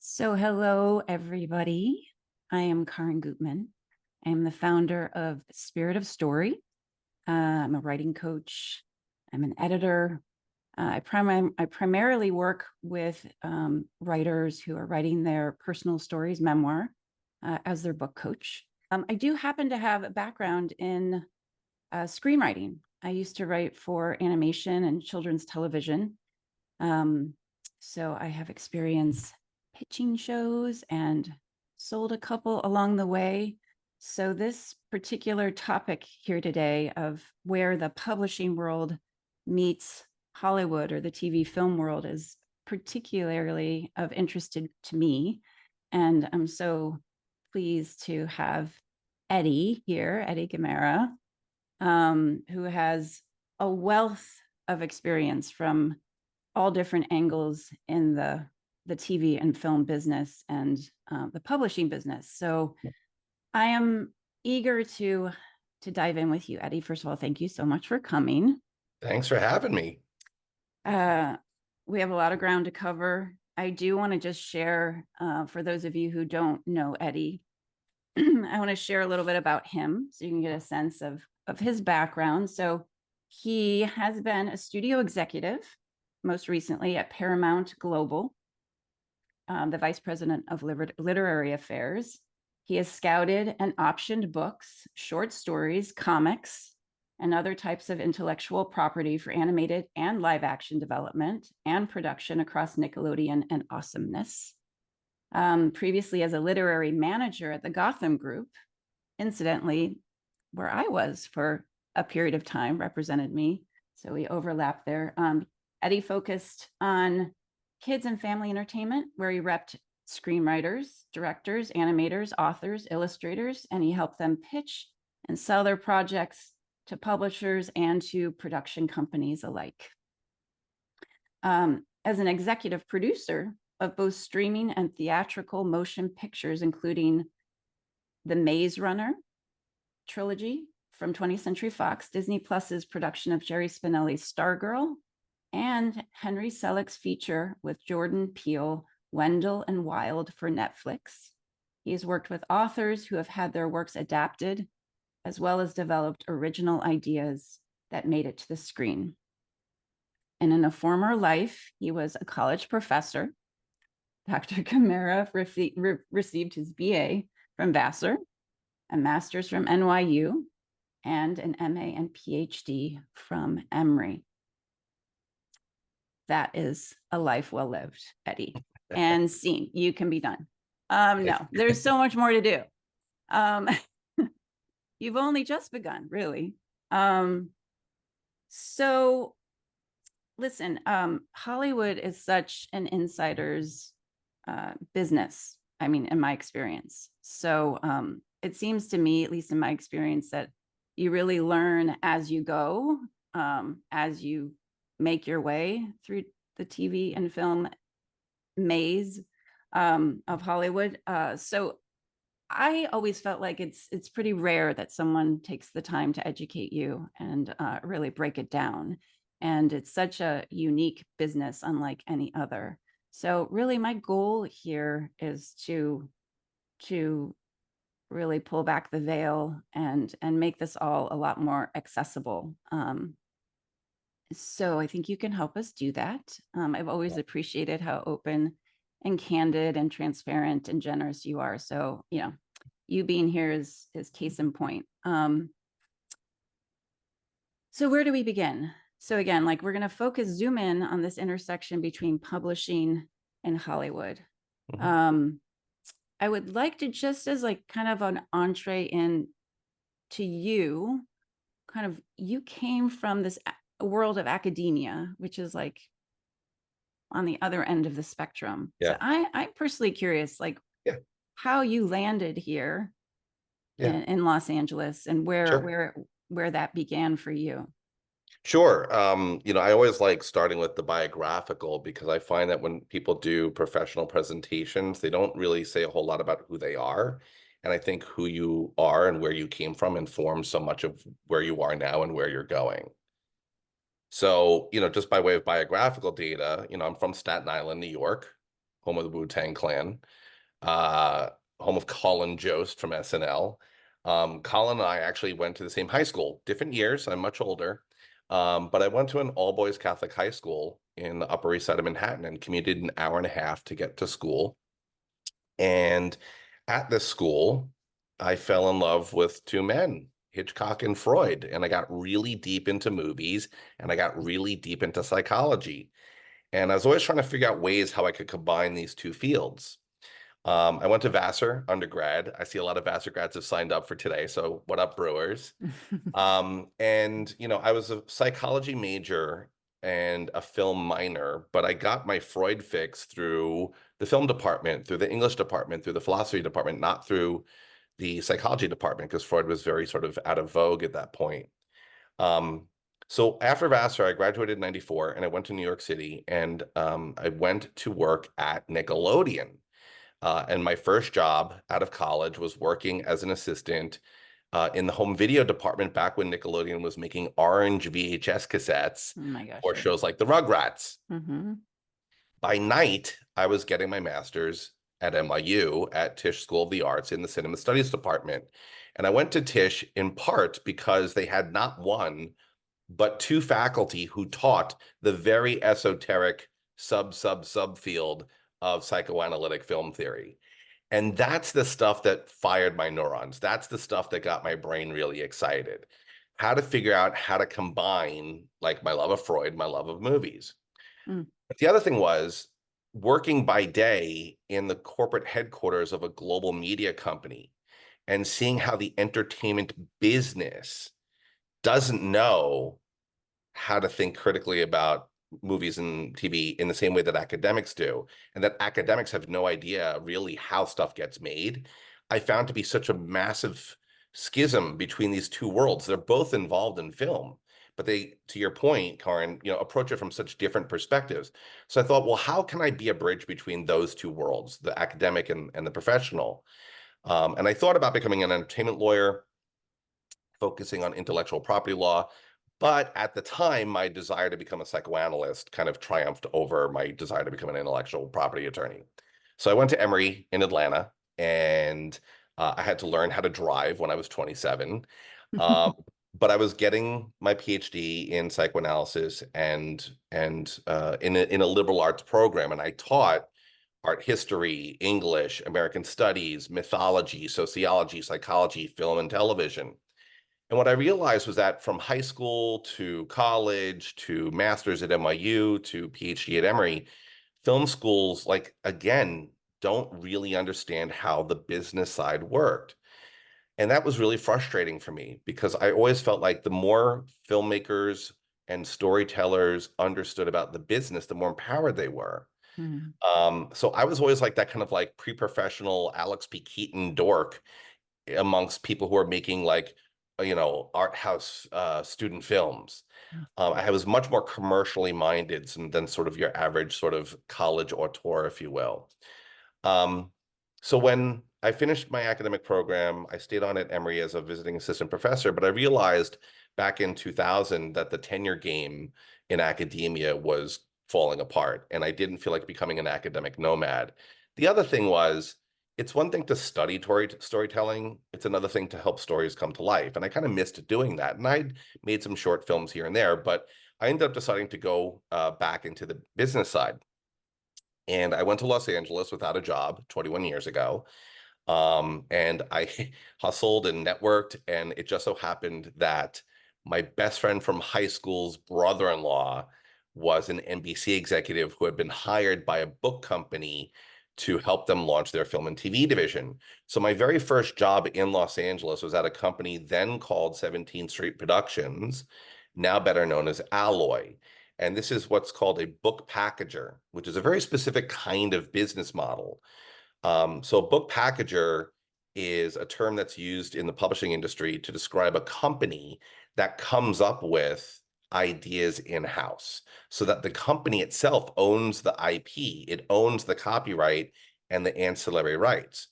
So, hello, everybody. I am Karin Gutman. I am the founder of Spirit of Story. I'm a writing coach. I'm an editor. I primarily work with writers who are writing their personal stories, memoir, as their book coach. I do happen to have a background in screenwriting. I used to write for animation and children's television. So I have experience pitching shows and sold a couple along the way. So this particular topic here today of where the publishing world meets Hollywood or the TV film world is particularly of interest to me. And I'm so pleased to have Eddie here, Eddie Gamarra, who has a wealth of experience from all different angles in the TV and film business and the publishing business. So I am eager to dive in with you, Eddie. First of all, thank you so much for coming. Thanks for having me. We have a lot of ground to cover. I do want to just share, for those of you who don't know Eddie, I want to share a little bit about him so you can get a sense of his background. So he has been a studio executive, most recently at Paramount Global, the vice president of literary affairs. He has scouted and optioned books, short stories, comics, and other types of intellectual property for animated and live action development and production across Nickelodeon and Awesomeness. Previously as a literary manager at the Gotham Group, incidentally, where I was for a period of time, represented me. So we overlapped there. Eddie focused on kids and family entertainment, where he repped screenwriters, directors, animators, authors, illustrators, and he helped them pitch and sell their projects to publishers and to production companies alike. As an executive producer of both streaming and theatrical motion pictures, including the Maze Runner trilogy from 20th Century Fox, Disney Plus's production of Jerry Spinelli's Stargirl, and Henry Selick's feature with Jordan Peele, Wendell and Wild for Netflix. He has worked with authors who have had their works adapted, as well as developed original ideas that made it to the screen. And in a former life, he was a college professor. Dr. Gamarra received his BA from Vassar, a master's from NYU, and an MA and PhD from Emory. That is a life well lived, Eddie. And scene, you can be done. No, there's so much more to do. You've only just begun, really. So listen, Hollywood is such an insider's business, I mean, in my experience. So it seems to me, at least in my experience, that you really learn as you go, as you make your way through the TV and film maze of Hollywood. So I always felt like it's pretty rare that someone takes the time to educate you and really break it down. And it's such a unique business, unlike any other. So really my goal here is to really pull back the veil and make this all a lot more accessible. So I think you can help us do that. I've always appreciated how open and candid and transparent and generous you are. So, you know, you being here is case in point. So where do we begin? So again, like we're going to zoom in on this intersection between publishing and Hollywood. Mm-hmm. I would like to, just as like kind of an entree in to you, kind of, you came from this world of academia, which is like on the other end of the spectrum. Yeah. So I'm personally curious, like how you landed here in Los Angeles and where that began for you. Sure. You know, I always like starting with the biographical because I find that when people do professional presentations, they don't really say a whole lot about who they are. And I think who you are and where you came from informs so much of where you are now and where you're going. So, you know, just by way of biographical data, you know, I'm from Staten Island, New York. home of the Wu-Tang Clan, uh, home of Colin Jost from SNL. Colin and I actually went to the same high school, different years. I'm much older. But I went to an all-boys Catholic high school in the Upper East Side of Manhattan and commuted an hour and a half to get to school. And at this school, I fell in love with two men, Hitchcock and Freud. And I got really deep into movies and I got really deep into psychology. And I was always trying to figure out ways how I could combine these two fields. I went to Vassar undergrad. I see a lot of Vassar grads have signed up for today. So what up, Brewers? And I was a psychology major and a film minor, but I got my Freud fix through the film department, through the English department, through the philosophy department, not through the psychology department, because Freud was very sort of out of vogue at that point. Um, so after Vassar, I graduated in 94 and I went to New York City and I went to work at Nickelodeon. And my first job out of college was working as an assistant in the home video department back when Nickelodeon was making orange VHS cassettes Oh my gosh. for shows like the Rugrats. Mm-hmm. By night, I was getting my master's at NYU at Tisch School of the Arts in the Cinema Studies department. And I went to Tisch in part because they had not one, but two faculty who taught the very esoteric subfield of psychoanalytic film theory. And that's the stuff that fired my neurons. That's the stuff that got my brain really excited. How to figure out how to combine like my love of Freud, my love of movies. Mm. But the other thing was working by day in the corporate headquarters of a global media company and seeing how the entertainment business doesn't know how to think critically about movies and TV in the same way that academics do, and that academics have no idea really how stuff gets made, I found to be such a massive schism between these two worlds. They're both involved in film, but they, to your point, Karin, approach it from such different perspectives. So I thought, well, how can I be a bridge between those two worlds, the academic and the professional? And I thought about becoming an entertainment lawyer, focusing on intellectual property law. But at the time, my desire to become a psychoanalyst kind of triumphed over my desire to become an intellectual property attorney. So I went to Emory in Atlanta, and I had to learn how to drive when I was 27. Um, but I was getting my PhD in psychoanalysis and in a liberal arts program, and I taught art history, English, American studies, mythology, sociology, psychology, film, and television. And what I realized was that from high school to college to master's at NYU to PhD at Emory, film schools, like, again, don't really understand how the business side worked. And that was really frustrating for me because I always felt like the more filmmakers and storytellers understood about the business, the more empowered they were. Mm-hmm. So I was always like that kind of like pre-professional Alex P. Keaton dork amongst people who are making like art house student films. I was much more commercially minded than sort of your average sort of college auteur, if you will. So when I finished my academic program, I stayed on at Emory as a visiting assistant professor, but I realized back in 2000 that the tenure game in academia was falling apart, and I didn't feel like becoming an academic nomad. The other thing was, it's one thing to study storytelling. It's another thing to help stories come to life. And I kind of missed doing that. And I'd made some short films here and there, but I ended up deciding to go back into the business side. And I went to Los Angeles without a job 21 years ago. And I hustled and networked. And it just so happened that my best friend from high school's brother-in-law was an NBC executive who had been hired by a book company to help them launch their film and TV division. So my very first job in Los Angeles was at a company then called 17th Street Productions, now better known as Alloy. And this is what's called a book packager, which is a very specific kind of business model. So a book packager is a term that's used in the publishing industry to describe a company that comes up with ideas in-house so that the company itself owns the IP, it owns the copyright and the ancillary rights.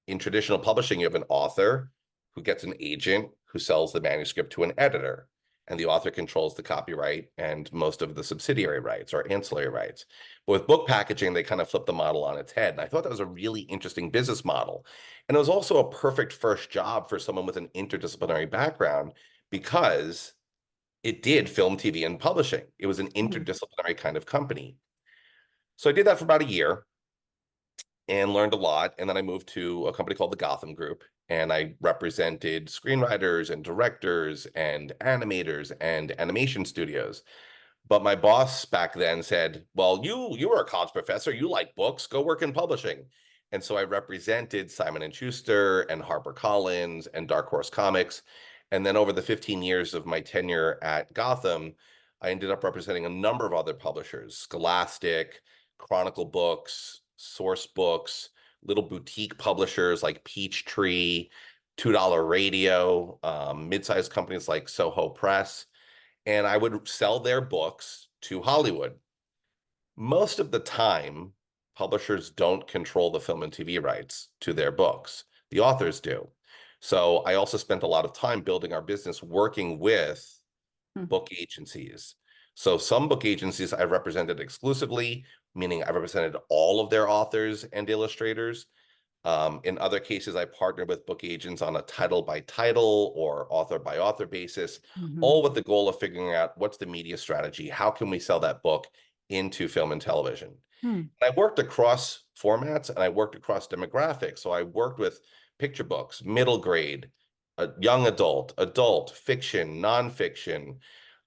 In traditional publishing, you have an author who gets an agent who sells the manuscript to an editor. and the author controls the copyright and most of the subsidiary rights or ancillary rights. But with book packaging, they kind of flipped the model on its head. And I thought that was a really interesting business model. And it was also a perfect first job for someone with an interdisciplinary background because it did film, TV, and publishing. It was an Mhm. interdisciplinary kind of company. So I did that for about a year and learned a lot. And then I moved to a company called the Gotham Group, and I represented screenwriters and directors and animators and animation studios. But my boss back then said, "Well, you were a college professor. You like books. Go work in publishing." And so I represented Simon and Schuster and HarperCollins and Dark Horse Comics. And then over the 15 years of my tenure at Gotham, I ended up representing a number of other publishers: Scholastic, Chronicle Books, Source Books, little boutique publishers like Peachtree, $2 Radio, mid-sized companies like Soho Press, and I would sell their books to Hollywood. Most of the time, publishers don't control the film and TV rights to their books. The authors do. So I also spent a lot of time building our business working with Hmm. book agencies. So some book agencies I represented exclusively, meaning I represented all of their authors and illustrators. In other cases, I partnered with book agents on a title by title or author by author basis, Mhm. all with the goal of figuring out what's the media strategy, how can we sell that book into film and television. Hmm. And I worked across formats and I worked across demographics. So I worked with picture books, middle grade, young adult, adult, fiction, nonfiction.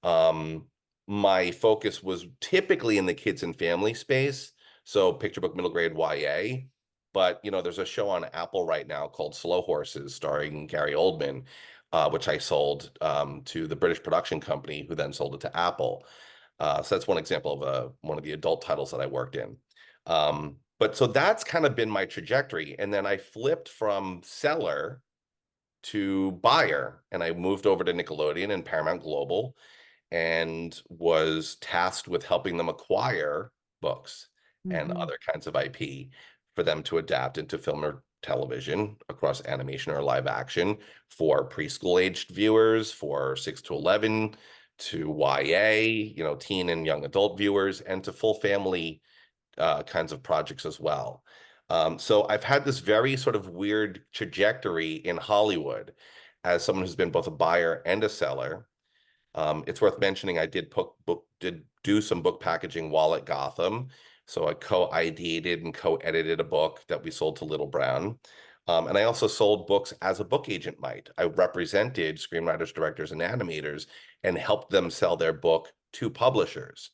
Um, my focus was typically in the kids and family space. So picture book, middle grade, YA. But there's a show on Apple right now called Slow Horses, starring Gary Oldman, which I sold to the British production company, who then sold it to Apple. So that's one example of one of the adult titles that I worked in. But so that's kind of been my trajectory. And then I flipped from seller to buyer, and I moved over to Nickelodeon and Paramount Global and was tasked with helping them acquire books and Mhm. other kinds of IP for them to adapt into film or television across animation or live action for preschool aged viewers, for 6 to 11, to YA, teen and young adult viewers, and to full family kinds of projects as well. So I've had this very sort of weird trajectory in Hollywood as someone who's been both a buyer and a seller. It's worth mentioning I did do some book packaging while at Gotham. So I co-ideated and co-edited a book that we sold to Little Brown. And I also sold books as a book agent might. I represented screenwriters, directors, and animators and helped them sell their book to publishers.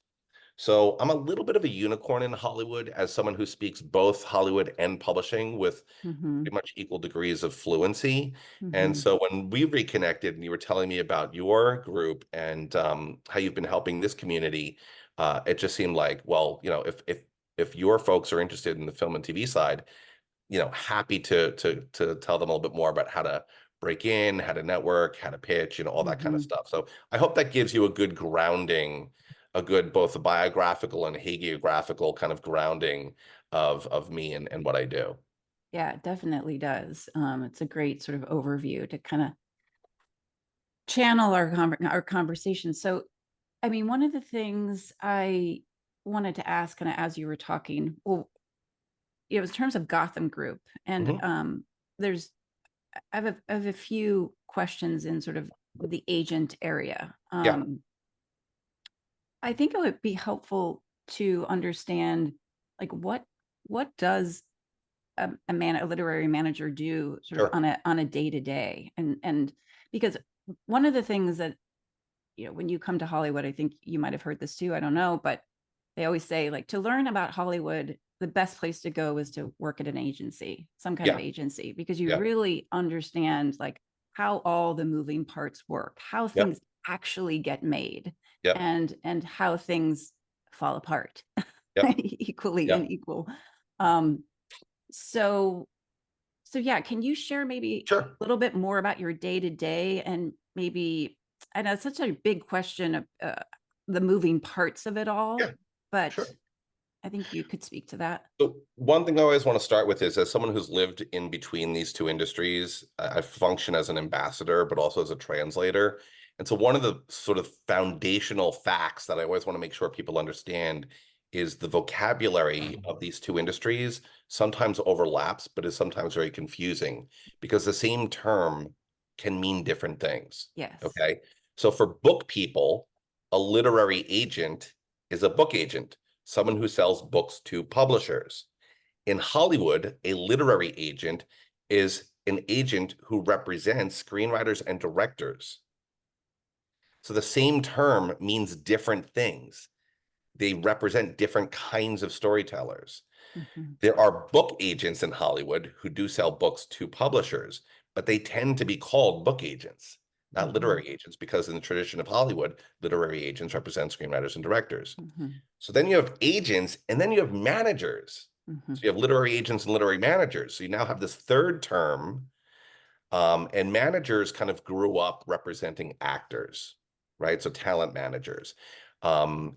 So I'm a little bit of a unicorn in Hollywood as someone who speaks both Hollywood and publishing with Mhm. pretty much equal degrees of fluency. And Mhm. so when we reconnected and you were telling me about your group and how you've been helping this community, it just seemed like, well, if your folks are interested in the film and TV side, happy to tell them a little bit more about how to break in, how to network, how to pitch, all that kind of Mhm. stuff. So I hope that gives you a good grounding, a good both a biographical and hagiographical kind of grounding of me and what I do. Yeah, it definitely does. It's a great sort of overview to kind of channel our conversation. So, I mean, one of the things I wanted to ask, kind of as you were talking, well, it was in terms of Gotham Group, and Mhm. there's I have a few questions in sort of the agent area. Yeah, I think it would be helpful to understand, like, what does a literary manager do sort of sure. on a day to day, and because one of the things that, when you come to Hollywood, I think you might have heard this too, I don't know, but they always say, like, to learn about Hollywood, the best place to go is to work at an agency, some kind of Yeah, agency, because you yeah, really understand, like, how all the moving parts work, how yep, things actually get made, yep, and how things fall apart yep, equally and yep. equal. Um, so yeah, can you share maybe Sure. a little bit more about your day to day, and maybe, I know it's such a big question of the moving parts of it all, Yeah, but sure. I think you could speak to that. So one thing I always want to start with is, as someone who's lived in between these two industries, I function as an ambassador, but also as a translator. And so one of the sort of foundational facts that I always want to make sure people understand is the vocabulary of these two industries sometimes overlaps, but is sometimes very confusing because the same term can mean different things. Yes. Okay. So for book people, a literary agent is a book agent, someone who sells books to publishers. In Hollywood, a literary agent is an agent who represents screenwriters and directors. So the same term means different things. They represent different kinds of storytellers. Mhm. There are book agents in Hollywood who do sell books to publishers, but they tend to be called book agents, not Mhm. literary agents, because in the tradition of Hollywood, literary agents represent screenwriters and directors. Mhm. So then you have agents and then you have managers. Mhm. So you have literary agents and literary managers. So you now have this third term, and managers kind of grew up representing actors, right? So talent managers.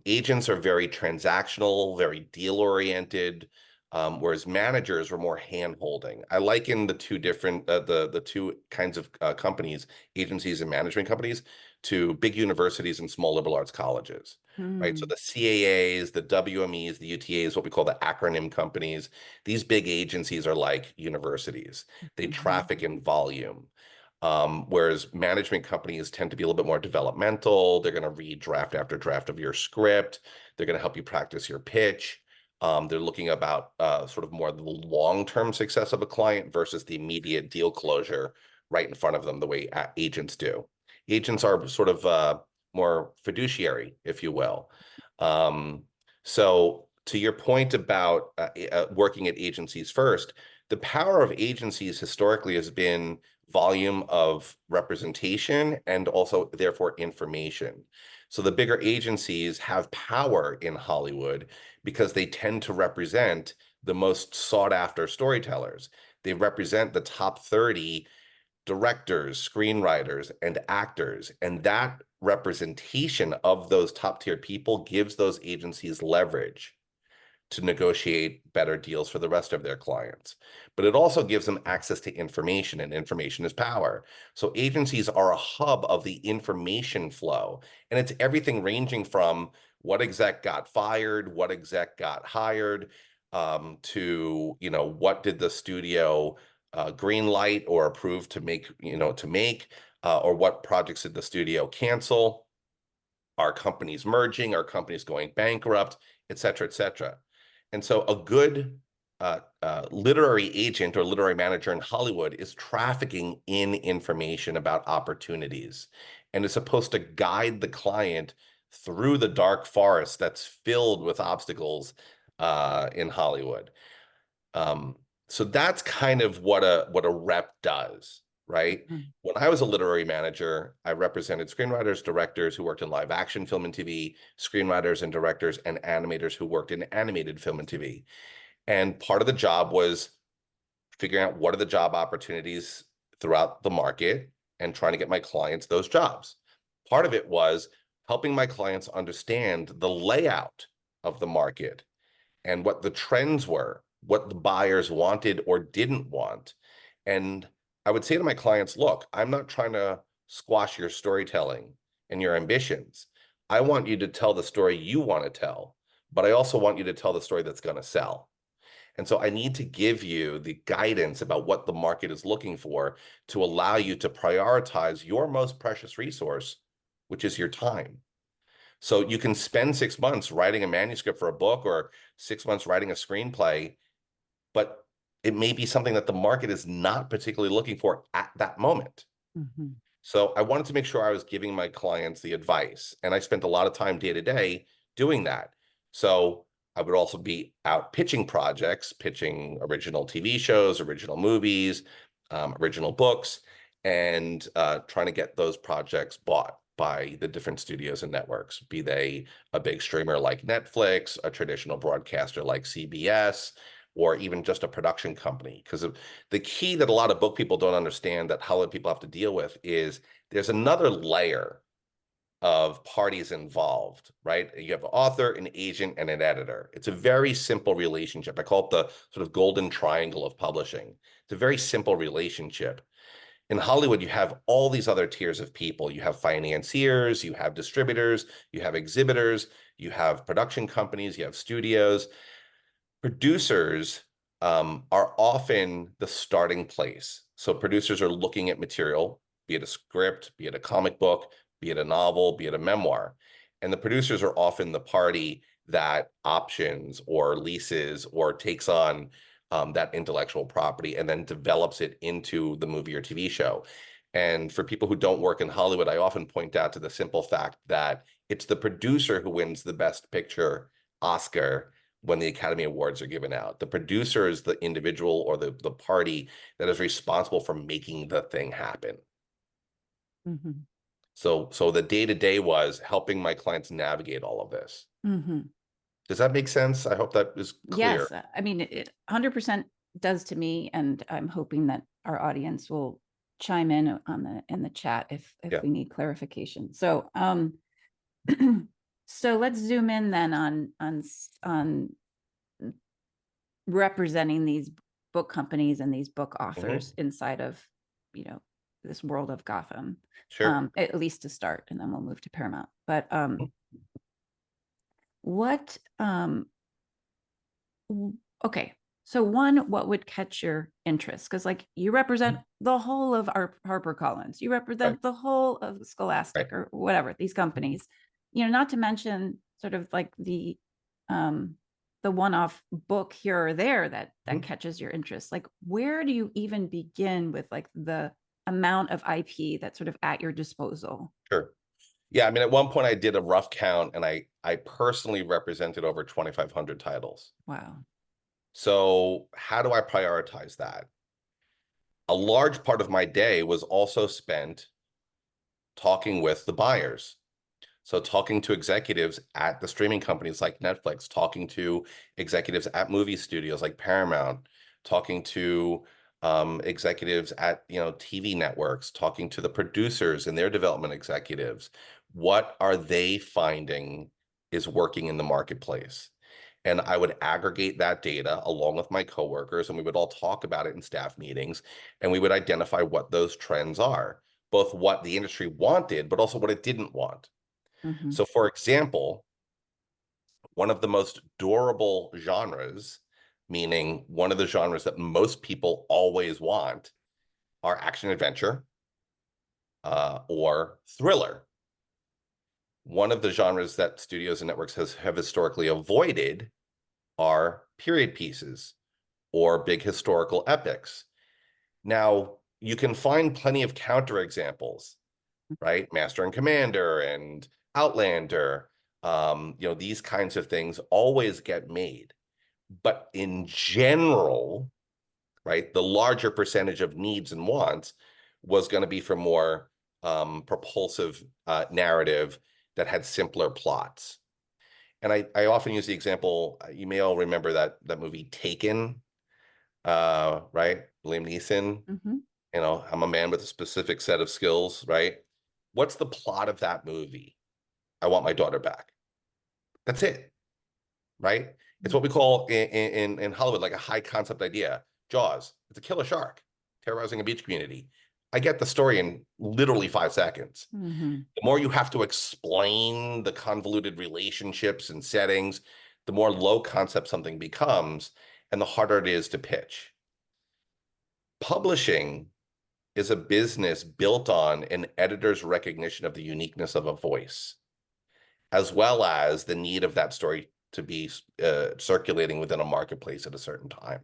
Agents are very transactional, very deal oriented, whereas managers were more hand holding. I liken the two different the two kinds of companies, agencies and management companies, to big universities and small liberal arts colleges. Right. So Mm. the CAAs, the WMEs, the UTAs, what we call the acronym companies, these big agencies are like universities. They Mhm. traffic in volume. Whereas management companies tend to be a little bit more developmental. They're going to read draft after draft of your script. They're going to help you practice your pitch. They're looking about sort of more the long-term success of a client versus the immediate deal closure right in front of them, the way agents do. Agents are sort of more fiduciary, if you will. Um, so to your point about working at agencies first, the power of agencies historically has been volume of representation and also therefore information. So the bigger agencies have power in Hollywood because they tend to represent the most sought after storytellers. They represent the top 30 directors, screenwriters, and actors. And that representation of those top tier people gives those agencies leverage to negotiate better deals for the rest of their clients. But it also gives them access to information, and information is power. So agencies are a hub of the information flow. And it's everything ranging from what exec got fired, what exec got hired, to, what did the studio green light or approve to make, or what projects did the studio cancel? Are companies merging? Are companies going bankrupt? Et cetera, et cetera. And so a good literary agent or literary manager in Hollywood is trafficking in information about opportunities and is supposed to guide the client through the dark forest that's filled with obstacles in Hollywood. Um, so that's kind of what a rep does, right? Mhm. When I was a literary manager, I represented screenwriters, directors who worked in live action film and TV, screenwriters and directors, and animators who worked in animated film and TV. And part of the job was figuring out what are the job opportunities throughout the market and trying to get my clients those jobs. Part of it was helping my clients understand the layout of the market and what the trends were, what the buyers wanted or didn't want. And I would say to my clients, look, I'm not trying to squash your storytelling and your ambitions. I want you to tell the story you want to tell, but I also want you to tell the story that's going to sell. And so I need to give you the guidance about what the market is looking for to allow you to prioritize your most precious resource, which is your time. So you can spend 6 months writing a manuscript for a book or 6 months writing a screenplay, but it may be something that the market is not particularly looking for at that moment. Mhm. So I wanted to make sure I was giving my clients the advice. And I spent a lot of time day to day doing that. So I would also be out pitching projects, pitching original TV shows, original movies, original books, and trying to get those projects bought by the different studios and networks, be they a big streamer like Netflix, a traditional broadcaster like CBS, or even just a production company. Because the key that a lot of book people don't understand that Hollywood people have to deal with is there's another layer of parties involved, right? You have an author, an agent, and an editor. It's a very simple relationship. I call it the sort of golden triangle of publishing. It's a very simple relationship. In Hollywood, you have all these other tiers of people. You have financiers, you have distributors, you have exhibitors, you have production companies, you have studios. Producers are often the starting place. So producers are looking at material, be it a script, be it a comic book, be it a novel, be it a memoir. And the producers are often the party that options or leases or takes on that intellectual property and then develops it into the movie or TV show. And for people who don't work in Hollywood, I often point out to the simple fact that it's the producer who wins the Best Picture Oscar when the Academy Awards are given out. The producer is the individual or the party that is responsible for making the thing happen. Mhm. So the day-to-day was helping my clients navigate all of this. Mhm. Does that make sense? I hope that is clear. Yes, I mean, it 100% does to me, and I'm hoping that our audience will chime in on in the chat if Yeah. we need clarification. So, so let's zoom in then on representing these book companies and these book authors inside of, you know, this world of Gotham, Sure. at least to start, and then we'll move to Paramount. But what okay, so one, what would catch your interest? Because like you represent the whole of our HarperCollins, you Right. represent the whole of Scholastic Right. or whatever, these companies, you know, not to mention sort of like the one-off book here or there that catches your interest. Like, where do you even begin with like the amount of IP that's sort of at your disposal? Sure. Yeah, I mean, at one point I did a rough count and I personally represented over 2,500 titles. Wow. So how do I prioritize that? A large part of my day was also spent talking with the buyers. So talking to executives at the streaming companies like Netflix, talking to executives at movie studios like Paramount, talking to executives at, you know, TV networks, talking to the producers and their development executives. What are they finding is working in the marketplace? And I would aggregate that data along with my coworkers, and we would all talk about it in staff meetings, and we would identify what those trends are, both what the industry wanted, but also what it didn't want. Mm-hmm. So, for example, one of the most durable genres, meaning one of the genres that most people always want, are action adventure or thriller. One of the genres that studios and networks have historically avoided are period pieces or big historical epics. Now, you can find plenty of counterexamples, right? Master and Commander and Outlander, you know, these kinds of things always get made. But in general, right, the larger percentage of needs and wants was going to be for more propulsive narrative that had simpler plots. And I often use the example, you may all remember that movie Taken, right? Liam Neeson, Mm-hmm. you know, I'm a man with a specific set of skills, right? What's the plot of that movie? I want my daughter back. That's it, right? It's what we call in Hollywood like a high concept idea. Jaws. It's a killer shark terrorizing a beach community. I get the story in literally 5 seconds. Mm-hmm. The more you have to explain the convoluted relationships and settings, the more low concept something becomes, and the harder it is to pitch. Publishing is a business built on an editor's recognition of the uniqueness of a voice, as well as the need of that story to be circulating within a marketplace at a certain time.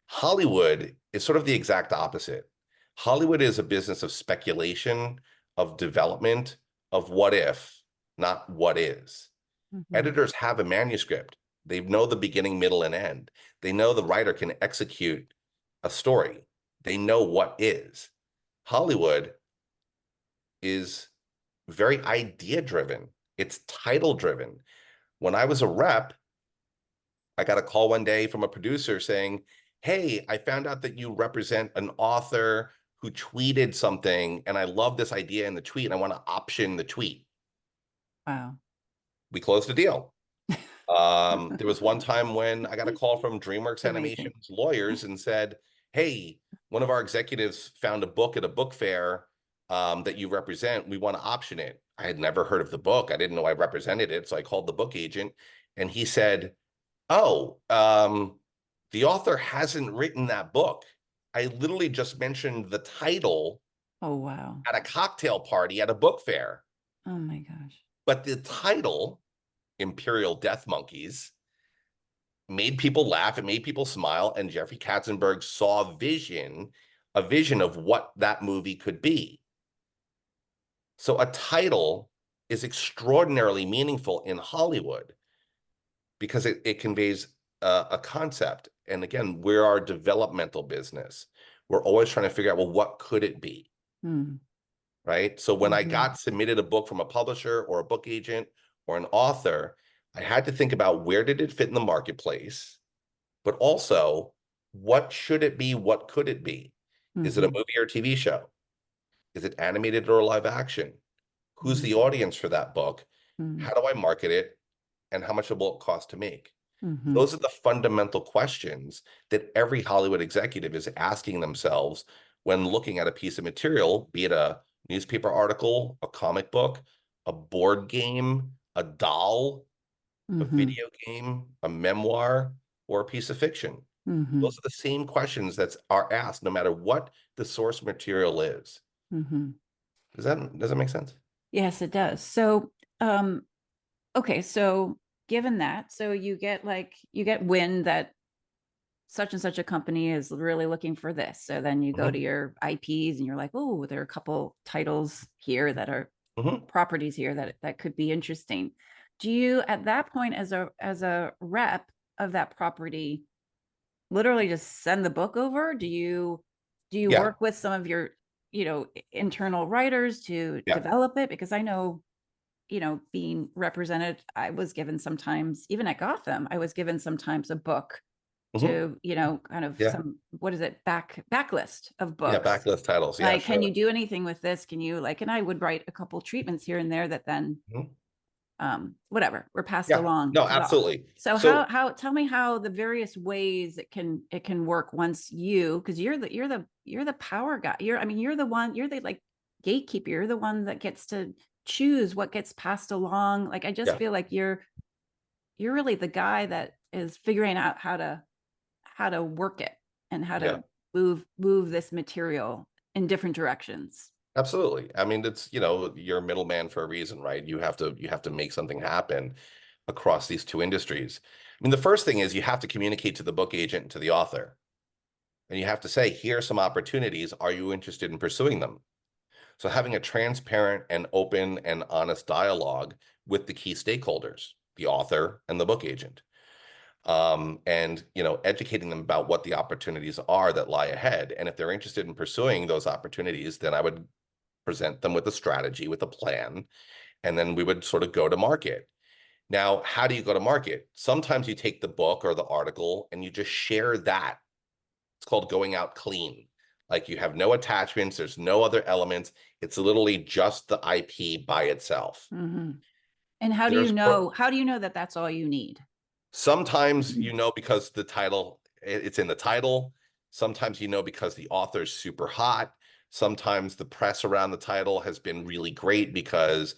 Hollywood is sort of the exact opposite. Hollywood is a business of speculation, of development, of what if, not what is. Mm-hmm. Editors have a manuscript. They know the beginning, middle, and end. They know the writer can execute a story. They know what is. Hollywood is very idea driven. It's title driven. When I was a rep, I got a call one day from a producer saying, "Hey, I found out that you represent an author who tweeted something, and I love this idea in the tweet, and I want to option the tweet." Wow. We closed the deal. There was one time when I got a call from DreamWorks Amazing. Animation's lawyers and said, hey, one of our executives found a book at a book fair that you represent. We want to option it. I had never heard of the book. I didn't know I represented it. So I called the book agent and he said, oh, the author hasn't written that book. I literally just mentioned the title Oh, wow. at a cocktail party at a book fair. Oh my gosh. But the title, Imperial Death Monkeys, made people laugh, it made people smile, and Jeffrey Katzenberg saw a vision of what that movie could be. So a title is extraordinarily meaningful in Hollywood because it conveys a concept. And again, we're our developmental business. We're always trying to figure out, well, what could it be? Mm. Right? So when I Mhm. got submitted a book from a publisher or a book agent or an author, I had to think about where did it fit in the marketplace, but also what should it be? What could it be? Is it a Mhm. movie or TV show? Is it animated or live action? Who's Mhm. the audience for that book? Mhm. How do I market it? And how much will it cost to make? Mhm. Those are the fundamental questions that every Hollywood executive is asking themselves when looking at a piece of material, be it a newspaper article, a comic book, a board game, a doll, a Mhm. video game, a memoir, or a piece of fiction. Mhm. Those are the same questions that are asked no matter what the source material is. Mhm. Does that make sense? Yes, it does. So, okay, so given that, so you get wind that such and such a company is really looking for this. So then you go to Mhm, your IPs and you're like, oh, there are a couple titles here that are mhm. properties here that could be interesting. Do you at that point as a rep of that property literally just send the book over? Do you Yeah, work with some of your, internal writers to yeah. develop it? Because I know, being represented, I was given sometimes, even at Gotham, I was given sometimes a book Mhm, to, kind of yeah, some, what is it, backlist of yeah. books. Backlist titles. Yeah, Like, can sure. you do anything with this? Can you and I would write a couple treatments here and there that then Mhm. whatever were passed Yeah, along no, to the. absolutely. So So, how tell me how the various ways it can work once because you're the power guy. You're the one, you're the like gatekeeper. You're the one that gets to choose what gets passed along. Like I just yeah, feel like you're really the guy that is figuring out how to work it and how yeah. to move this material in different directions. Absolutely. I mean, it's, you're a middleman for a reason, right? You have to make something happen across these two industries. I mean, the first thing is you have to communicate to the book agent and to the author. And you have to say, here are some opportunities. Are you interested in pursuing them? So having a transparent and open and honest dialogue with the key stakeholders, the author and the book agent. And educating them about what the opportunities are that lie ahead. And if they're interested in pursuing those opportunities, then I would present them with a strategy, with a plan, and then we would sort of go to market. Now, how do you go to market? Sometimes you take the book or the article and you just share that. It's called going out clean. Like you have no attachments, there's no other elements. It's literally just the IP by itself. Mhm. And There's how do you know that that's all you need? sometimes because the title, it's in the title. Sometimes because the author's super hot. Sometimes the press around the title has been really great because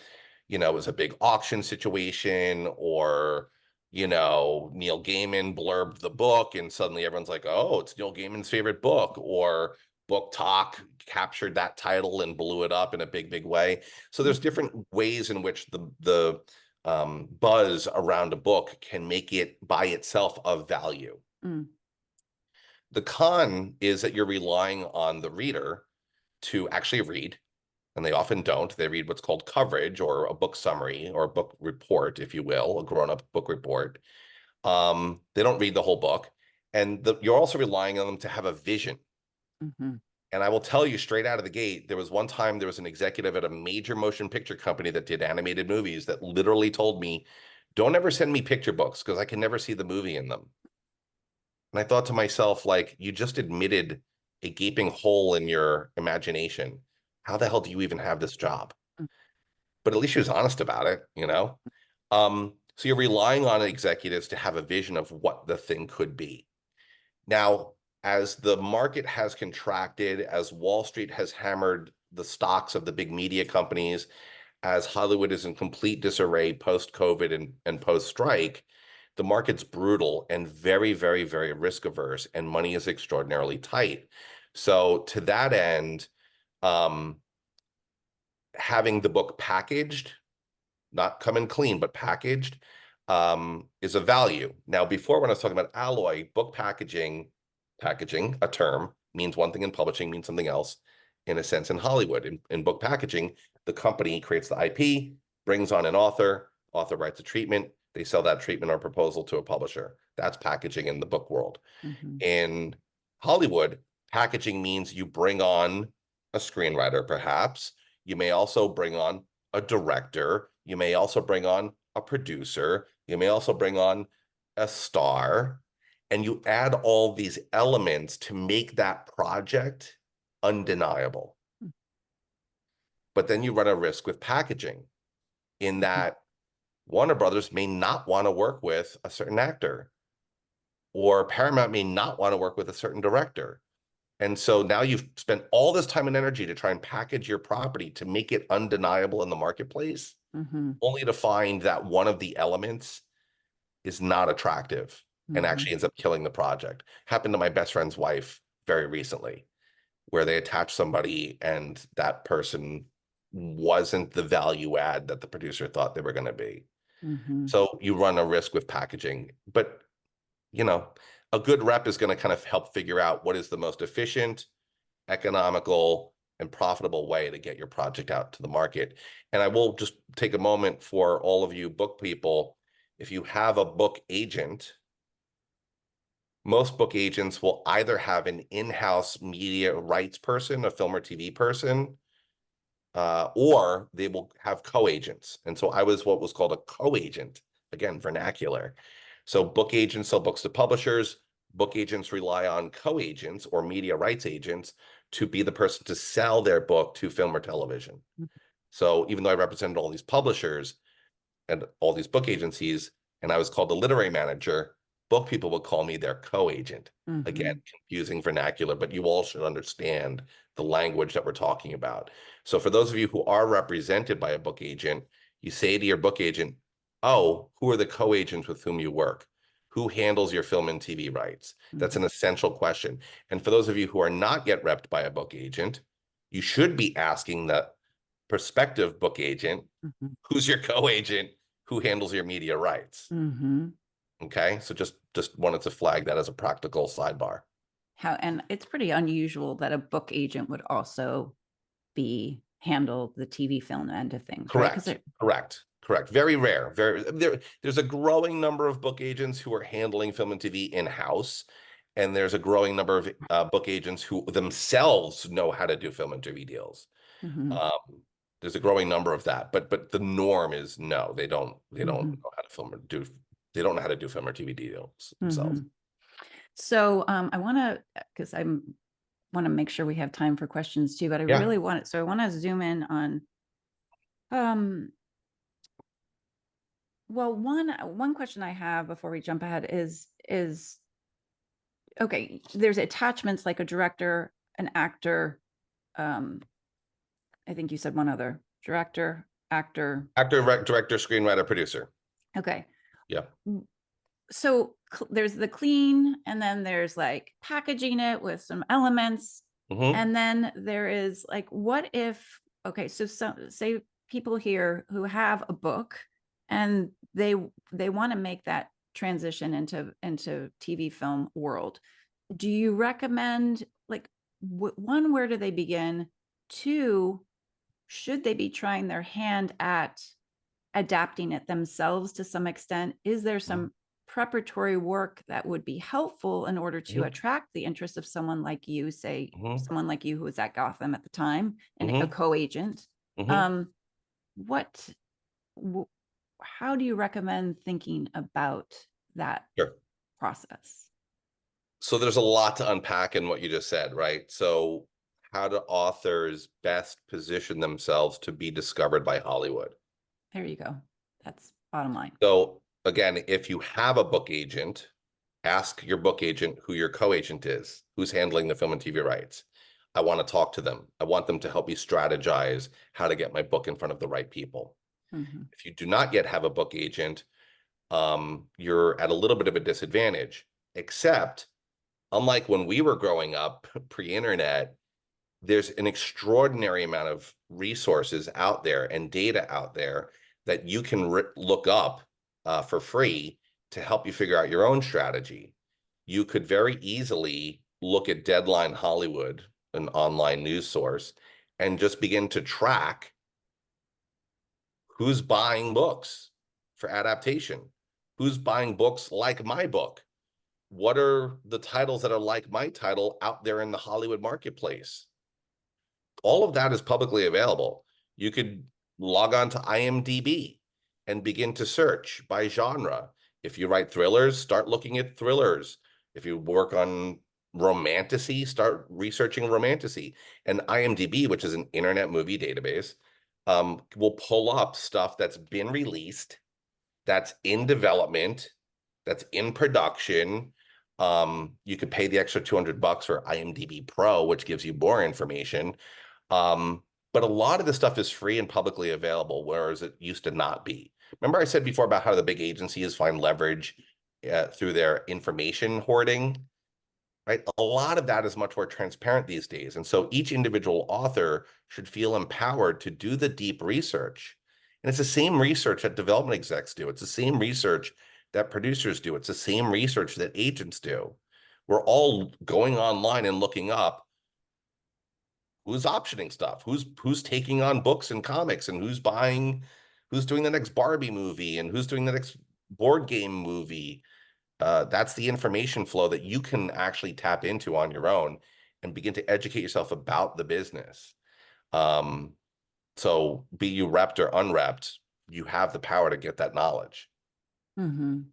it was a big auction situation, or Neil Gaiman blurbed the book and suddenly everyone's like, oh, it's Neil Gaiman's favorite book, or Book Talk captured that title and blew it up in a big way. So there's Mhm. different ways in which the buzz around a book can make it by itself of value. Mm. The con is that you're relying on the reader to actually read, and they often don't. They read what's called coverage or a book summary or a book report, if you will, a grown-up book report. They don't read the whole book, and you're also relying on them to have a vision. Mhm. And I will tell you straight out of the gate, there was one time there was an executive at a major motion picture company that did animated movies that literally told me, don't ever send me picture books because I can never see the movie in them. And I thought to myself, like, you just admitted a gaping hole in your imagination. How the hell do you even have this job? Mm. But at least she was honest about it. So you're relying on executives to have a vision of what the thing could be. Now, as the market has contracted, as Wall Street has hammered the stocks of the big media companies, as Hollywood is in complete disarray post-COVID and post-strike, the market's brutal and very, very, very risk averse, and money is extraordinarily tight. So to that end, having the book packaged, not come in clean, but packaged, is a value. Now, before when I was talking about alloy, book packaging, a term, means one thing in publishing, means something else in a sense in Hollywood. In book packaging, the company creates the IP, brings on an author writes a treatment, they sell that treatment or proposal to a publisher. That's packaging in the book world. Mhm. In Hollywood, packaging means you bring on a screenwriter, perhaps. You may also bring on a director. You may also bring on a producer. You may also bring on a star. And you add all these elements to make that project undeniable. Mm. But then you run a risk with packaging in Mhm. that Warner Brothers may not want to work with a certain actor, or Paramount may not want to work with a certain director. And so now you've spent all this time and energy to try and package your property to make it undeniable in the marketplace, Mhm. only to find that one of the elements is not attractive and Mhm. actually ends up killing the project. Happened to my best friend's wife very recently, where they attached somebody and that person wasn't the value add that the producer thought they were going to be. Mhm. So you run a risk with packaging, but you know, a good rep is going to kind of help figure out what is the most efficient, economical, and profitable way to get your project out to the market. And I will just take a moment for all of you book people. If you have a book agent, most book agents will either have an in-house media rights person, a film or TV person, or they will have co-agents. And so I was what was called a co-agent, again, vernacular. So book agents sell books to publishers. Book agents rely on co-agents or media rights agents to be the person to sell their book to film or television. So even though I represented all these publishers and all these book agencies, and I was called the literary manager, book people would call me their co-agent. Again, Mhm. confusing vernacular, but you all should understand the language that we're talking about. So for those of you who are represented by a book agent, you say to your book agent, oh, who are the co-agents with whom you work? Who handles your film and TV rights? That's Mhm. an essential question. And for those of you who are not yet repped by a book agent, you should be asking the prospective book agent, Mhm. who's your co-agent, who handles your media rights. Mhm. Okay, so just wanted to flag that as a practical sidebar. How, and it's pretty unusual that a book agent would also be handle the TV film end of things, right? Because Correct, correct, correct. Very rare. There's a growing number of book agents who are handling film and TV in-house, and there's a growing number of book agents who themselves know how to do film and TV deals. Mhm. Um, there's a growing number of that, but the norm is no, they don't Mhm. know how to film or do they don't know how to do film or TV deals themselves. Mhm. So, I wanna, because I'm wanna make sure we have time for questions too, but I Yeah. really want, so I wanna zoom in on, um, well, one question I have before we jump ahead is okay, there's attachments like a director, an actor, um, I think you said one other, director, actor. Actor, director, screenwriter, producer. Okay. Yeah. So there's the clean, and then there's like packaging it with some elements. Hmm. And then there is like, what if, okay, so say people here who have a book and they want to make that transition into TV film world. Do you recommend, like, one, where do they begin? Two, should they be trying their hand at adapting it themselves to some extent? Is there some preparatory work that would be helpful in order to Hmm. attract the interest of someone like you, say Hmm. someone like you who was at Gotham at the time and a Hmm. co-agent? Hmm. Um, what, how do you recommend thinking about that Sure. process? So there's a lot to unpack in what you just said, right? So how do authors best position themselves to be discovered by Hollywood? There you go. That's bottom line. So again, if you have a book agent Ask your book agent who your co-agent is, who's handling the film and TV rights. I want to talk to them. I want them to help me strategize how to get my book in front of the right people. Mhm. If you do not yet have a book agent, you're at a little bit of a disadvantage, except unlike when we were growing up pre-internet, there's an extraordinary amount of resources out there and data out there that you can look up for free to help you figure out your own strategy. You could very easily look at Deadline Hollywood, an online news source, and just begin to track who's buying books for adaptation, who's buying books like my book. What are the titles that are like my title out there in the Hollywood marketplace? All of that is publicly available. You could log on to IMDb and begin to search by genre. If you write thrillers, start looking at thrillers. If you work on romantasy, start researching romantasy. And IMDb, which is an internet movie database, will pull up stuff that's been released, that's in development, that's in production. You could pay the extra $200 for IMDb Pro, which gives you more information. But a lot of this stuff is free and publicly available, whereas it used to not be. Remember I said before about how the big agencies find leverage through their information hoarding, right? A lot of that is much more transparent these days. And so each individual author should feel empowered to do the deep research. And it's the same research that development execs do. It's the same research that producers do. It's the same research that agents do. We're all going online and looking up who's optioning stuff, who's taking on books and comics, and who's doing the next Barbie movie, and who's doing the next board game movie. That's the information flow that you can actually tap into on your own and begin to educate yourself about the business. So be you repped or unrepped, you have the power to get that knowledge. Mhm.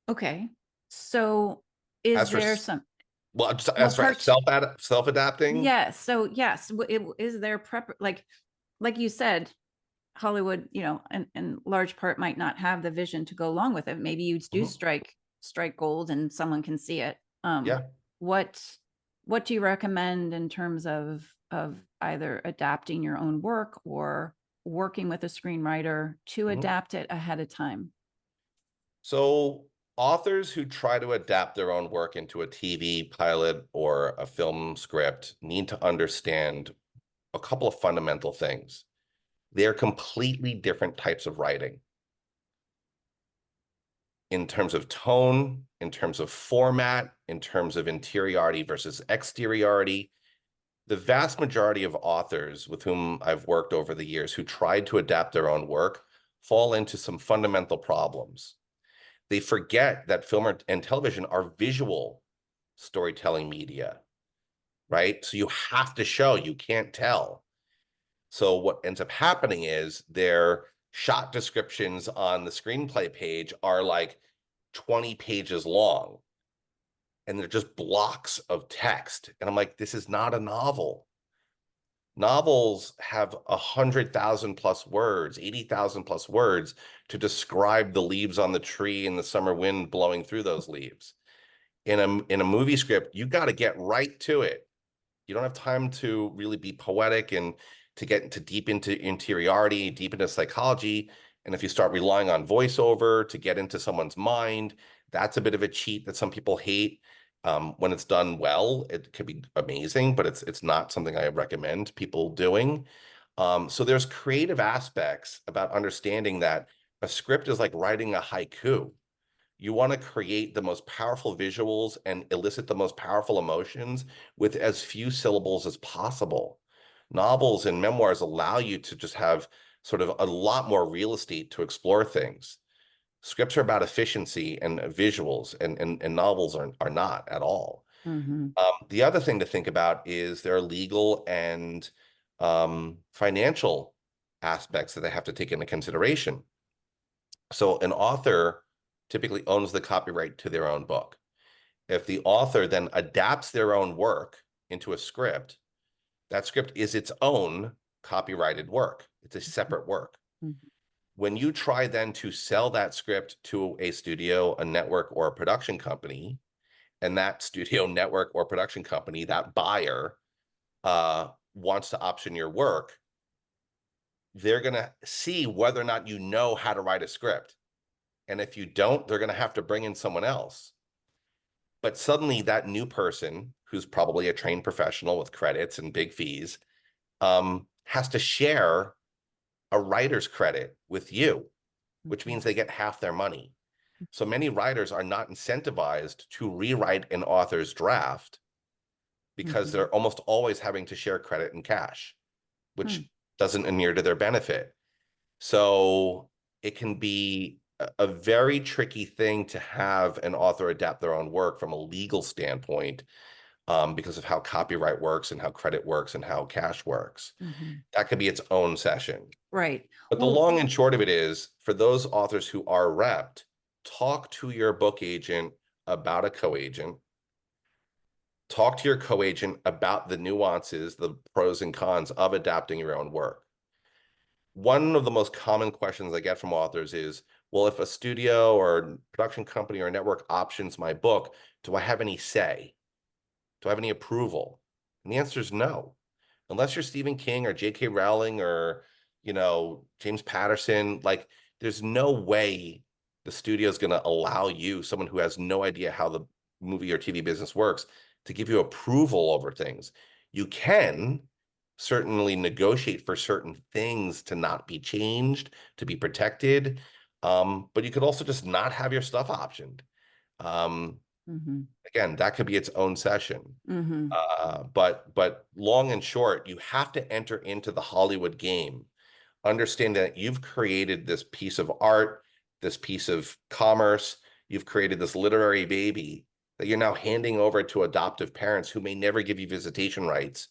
Okay. So is As for there some, well, just well, as for part, self-adapting, yes. So yes, is there like you said, Hollywood, in large part might not have the vision to go along with it. Maybe you do mhm, strike gold and someone can see it. yeah. What what do you recommend in terms of either adapting your own work or working with a screenwriter to Mhm. adapt it ahead of time? So authors who try to adapt their own work into a TV pilot or a film script need to understand a couple of fundamental things. They're completely different types of writing in terms of tone, in terms of format, in terms of interiority versus exteriority. The vast majority of authors with whom I've worked over the years who tried to adapt their own work fall into some fundamental problems. They forget that film and television are visual storytelling media, right? So you have to show, you can't tell. So what ends up happening is their shot descriptions on the screenplay page are like 20 pages long, and they're just blocks of text. And I'm like, this is not a novel. Novels have 100,000 plus words, 80,000 plus words to describe the leaves on the tree and the summer wind blowing through those leaves. In a movie script, you got to get right to it. You don't have time to really be poetic and to get deep into interiority, deep into psychology. And if you start relying on voiceover to get into someone's mind, that's a bit of a cheat that some people hate. When it's done well, it can be amazing, but it's not something I recommend people doing. So there's creative aspects about understanding that a script is like writing a haiku. You want to create the most powerful visuals and elicit the most powerful emotions with as few syllables as possible. Novels and memoirs allow you to just have sort of a lot more real estate to explore things. Scripts are about efficiency and visuals, and novels are not at all. Mhm. The other thing to think about is there are legal and financial aspects that they have to take into consideration. So an author typically owns the copyright to their own book. If the author then adapts their own work into a script, that script is its own copyrighted work. It's a separate work. Mhm. When you try then to sell that script to a studio, a network, or a production company, and that studio, network, or production company, that buyer wants to option your work, they're going to see whether or not you know how to write a script. And if you don't, they're going to have to bring in someone else. But suddenly that new person, who's probably a trained professional with credits and big fees, has to share a writer's credit with you, which means they get half their money. So many writers are not incentivized to rewrite an author's draft because they're almost always having to share credit and cash, which doesn't inure to their benefit. So it can be a very tricky thing to have an author adapt their own work from a legal standpoint, because of how copyright works and how credit works and how cash works. That could be its own session. Right. But the long and short of it is, for those authors who are repped, talk to your book agent about a co-agent. Talk to your co-agent about the nuances, the pros and cons of adapting your own work. One of the most common questions I get from authors is, well, if a studio or production company or network options my book, do I have any say? Do I have any approval? And the answer is no. Unless you're Stephen King or J.K. Rowling or, James Patterson, like, there's no way the studio is going to allow you, someone who has no idea how the movie or TV business works, to give you approval over things. You can certainly negotiate for certain things to not be changed, to be protected. But you could also just not have your stuff optioned. Again, that could be its own session. But long and short, you have to enter into the Hollywood game, understand that you've created this piece of art, this piece of commerce, you've created this literary baby that you're now handing over to adoptive parents who may never give you visitation rights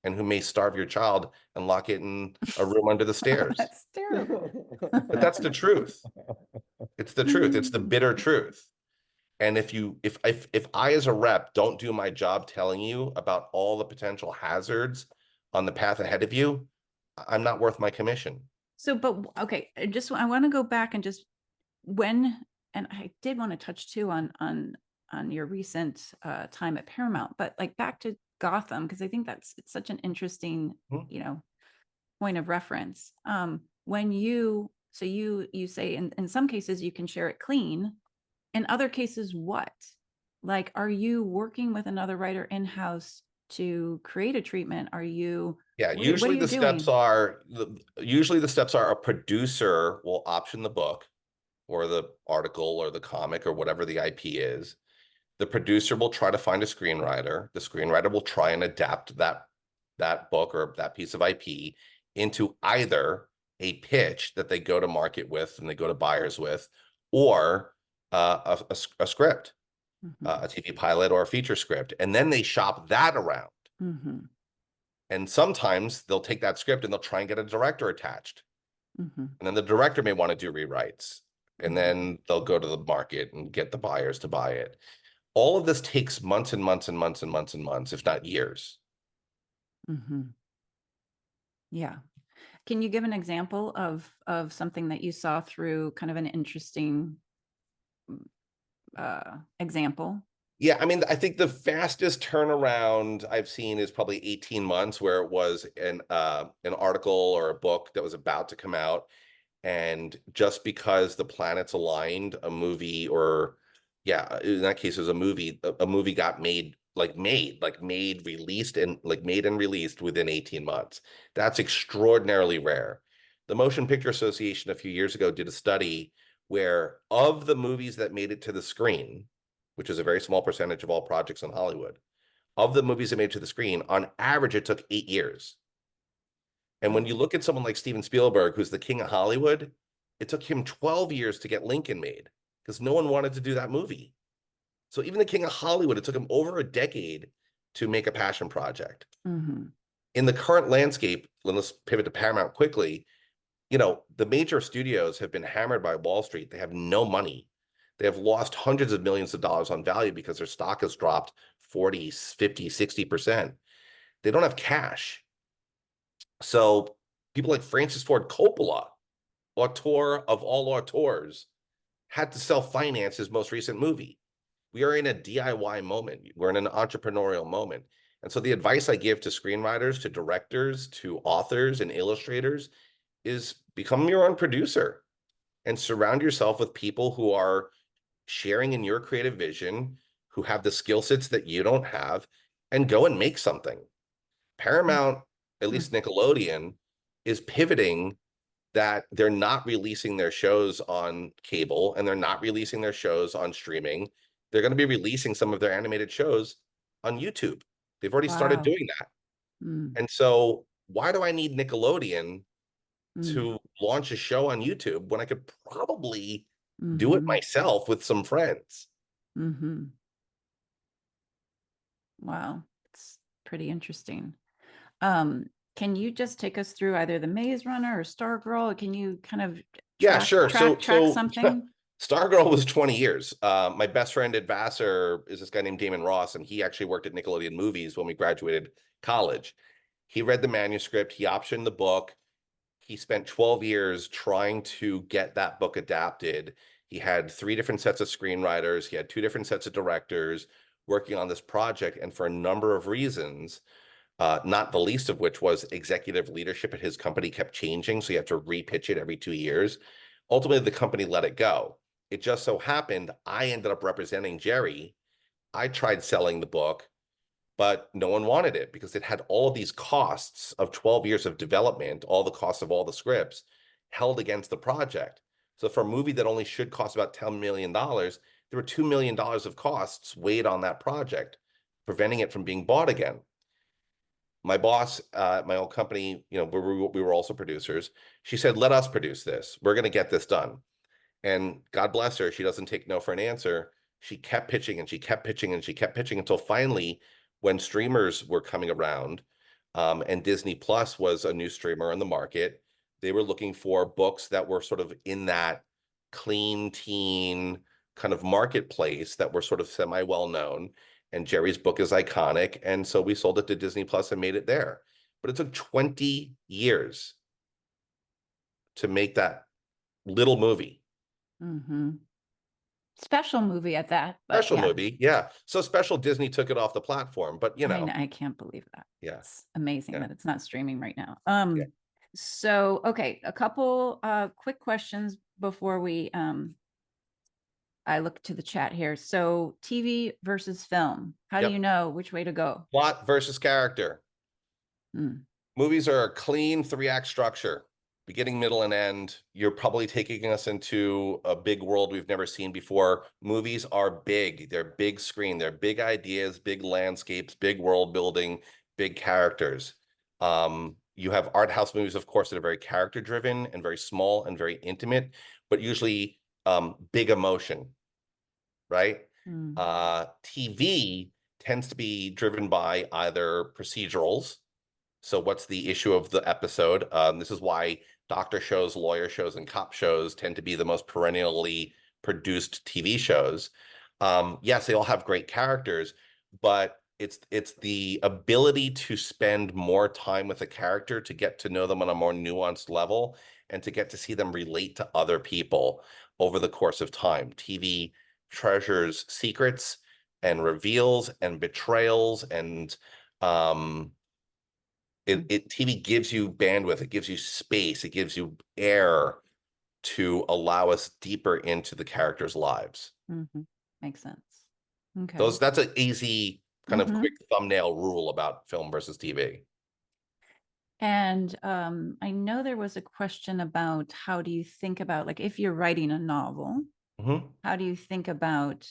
and who may starve your child and lock it in a room under the stairs. That's terrible. But that's the truth. It's the truth. It's the bitter truth. And if I as a rep don't do my job telling you about all the potential hazards on the path ahead of you, I'm not worth my commission. So, but okay, I want to go back and just and I did want to touch too on your recent time at Paramount, but like back to Gotham, because I think it's such an interesting, point of reference. When you say in some cases you can share it clean, in other cases, what? Like, are you working with another writer in-house to create a treatment? Are you? Yeah, what usually are you the doing? steps are a producer will option the book or the article or the comic or whatever the IP is. The producer will try to find a screenwriter. The screenwriter will try and adapt that book or that piece of IP into either a pitch that they go to market with and they go to buyers with, or a script, a TV pilot or a feature script. And then they shop that around. And sometimes they'll take that script and they'll try and get a director attached. And then the director may want to do rewrites. And then they'll go to the market and get the buyers to buy it. All of this takes months and months and months and months and months, if not years. Yeah. Can you give an example of something that you saw through kind of an interesting example? Yeah, I mean, I think the fastest turnaround I've seen is probably 18 months, where it was an article or a book that was about to come out. And just because the planets aligned, a movie, or in that case, it was a movie got made, released and released within 18 months. That's extraordinarily rare. The Motion Picture Association a few years ago did a study where, of the movies that made it to the screen, which is a very small percentage of all projects in Hollywood, of the movies that made it to the screen, on average, it took 8 years. And when you look at someone like Steven Spielberg, who's the king of Hollywood, it took him 12 years to get Lincoln made because no one wanted to do that movie. So even the king of Hollywood, it took him over a decade to make a passion project. In the current landscape, let's pivot to Paramount quickly. The major studios have been hammered by Wall Street. They have no money. They have lost hundreds of millions of dollars on value because their stock has dropped 40, 50, 60%. They don't have cash. So people like Francis Ford Coppola auteur of all auteurs, had to self-finance his most recent movie. We are in a DIY moment. We're in an entrepreneurial moment. And so the advice I give to screenwriters, to directors, to authors and illustrators is become your own producer and surround yourself with people who are sharing in your creative vision, who have the skill sets that you don't have, and go and make something. Paramount, at least Nickelodeon, is pivoting that they're not releasing their shows on cable and they're not releasing their shows on streaming. They're going to be releasing some of their animated shows on YouTube. They've already started Wow. doing that. Mm, And so why do I need Nickelodeon mm, to launch a show on YouTube when I could probably do it mhm, myself with some friends? mhm. Wow, it's pretty interesting. Um, can you just take us through either the Maze Runner or Stargirl? Can you kind of Yeah, track sure. track So track so something? Stargirl was 20 years. My best friend at Vassar is this guy named Damon Ross, and he actually worked at Nickelodeon Movies when we graduated college. He read the manuscript, he optioned the book. He spent 12 years trying to get that book adapted. He had 3 different sets of screenwriters, he had 2 different sets of directors working on this project, and for a number of reasons, not the least of which was executive leadership at his company kept changing, so you have to repitch it every 2 years. Ultimately, the company let it go. It just so happened I ended up representing Jerry. I tried selling the book, but no one wanted it because it had all these costs of 12 years of development, all the costs of all the scripts held against the project. So for a movie that only should cost about $10 million, there were $2 million of costs weighed on that project, preventing it from being bought again. My boss, my old company, we were also producers. She said, let us produce this. We're going to get this done. And God bless her, she doesn't take no for an answer. She kept pitching and she kept pitching and she kept pitching until finally, when streamers were coming around, and Disney Plus was a new streamer on the market, they were looking for books that were sort of in that clean teen kind of marketplace that were sort of semi well known. And Jerry's book is iconic. And so we sold it to Disney Plus and made it there. But it took 20 years to make that little movie. Hmm. Special movie at that, but Special yeah, movie, yeah. So special Disney took it off the platform, but I can't believe that. yeah, It's amazing yeah, that it's not streaming right now. yeah. So okay, a couple quick questions before we I look to the chat here. So TV versus film. How do you Yep. know which way to go? Plot versus character. Mm, Movies are a clean 3-act structure, beginning, middle, and end. You're probably taking us into a big world we've never seen before. Movies are big. They're big screen. They're big ideas, big landscapes, big world building, big characters. You have art house movies, of course, that are very character driven and very small and very intimate, but usually big emotion, right? mm, TV tends to be driven by either procedurals. So what's the issue of the episode? This is why doctor shows, lawyer shows, and cop shows tend to be the most perennially produced TV shows. Yes, they all have great characters, but it's the ability to spend more time with a character to get to know them on a more nuanced level and to get to see them relate to other people over the course of time. TV treasures secrets and reveals and betrayals and mm, TV gives you bandwidth, it gives you space, it gives you air to allow us deeper into the characters' lives. mhm. Makes sense. Okay. That's an easy kind of quick Hmm. thumbnail rule about film versus TV. And I know there was a question about how do you think about, like, if you're writing a novel, Mhm. how do you think about,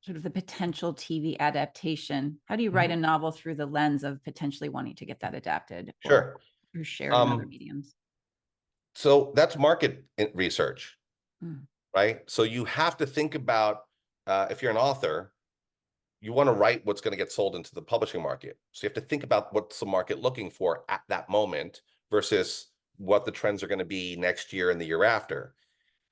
sort of the potential TV adaptation? How do you write a Mhm. novel through the lens of potentially wanting to get that adapted Sure. or shared in other Um, mediums? so that's market research, Mm, right? So you have to think about if you're an author, you want to write what's going to get sold into the publishing market. So you have to think about what's the market looking for at that moment versus what the trends are going to be next year and the year after.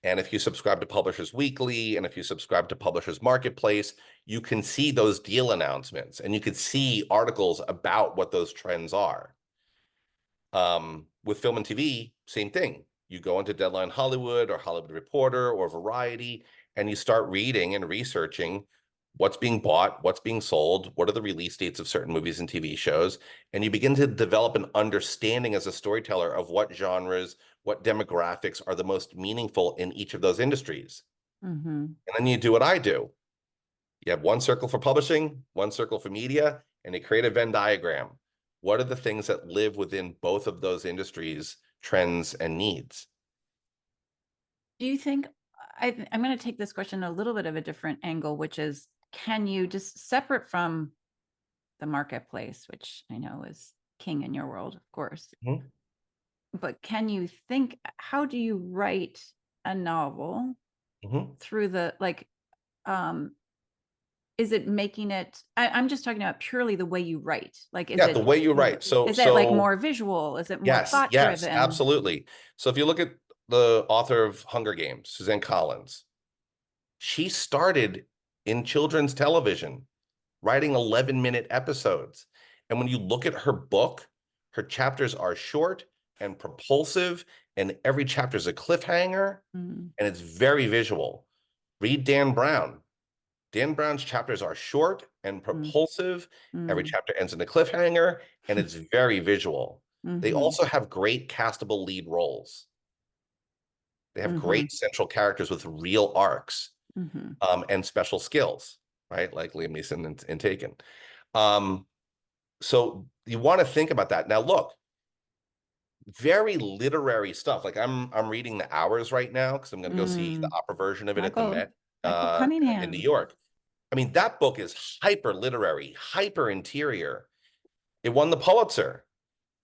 And if you subscribe to Publishers Weekly and if you subscribe to Publishers Marketplace, you can see those deal announcements and you can see articles about what those trends are. With film and TV, same thing. you go into Deadline Hollywood or Hollywood Reporter or Variety, and you start reading and researching what's being bought, what's being sold, what are the release dates of certain movies and TV shows, and you begin to develop an understanding as a storyteller of what genres, what demographics are the most meaningful in each of those industries. Mm-hmm. And then you do what I do. You have one circle for publishing, one circle for media, and you create a Venn diagram. What are the things that live within both of those industries, trends, and needs? Do you think I'm going to take this question a little bit of a different angle, which is, can you just separate from the marketplace, which I know is king in your world, of course, Mhm. but can you think, how do you write a novel Mhm. through the, like, um, is it making it, I'm just talking about purely the way you write. Like, Yeah, the way you write. is it like So more visual? Is it more yes, thought yes, driven? absolutely. So if you look at the author of Hunger Games, Suzanne Collins, she started in children's television, writing 11-minute episodes. And when you look at her book, her chapters are short and propulsive, and every chapter is a cliffhanger, Mm, and it's very visual. Read Dan Brown. Dan Brown's chapters are short and mm, propulsive. Every mm, chapter ends in a cliffhanger, and it's very visual. They mm-hmm, also have great castable lead roles. They have mm-hmm, great central characters with real arcs, mm-hmm, and special skills, right? Like Liam Neeson in Taken. Um, so you want to think about that. Now, look, very literary stuff. Like I'm reading The Hours right now because I'm going to go see the mm. opera version of it at the Michael, Met Michael in New Cunningham. York. I mean, that book is hyper literary, hyper interior. It won the Pulitzer,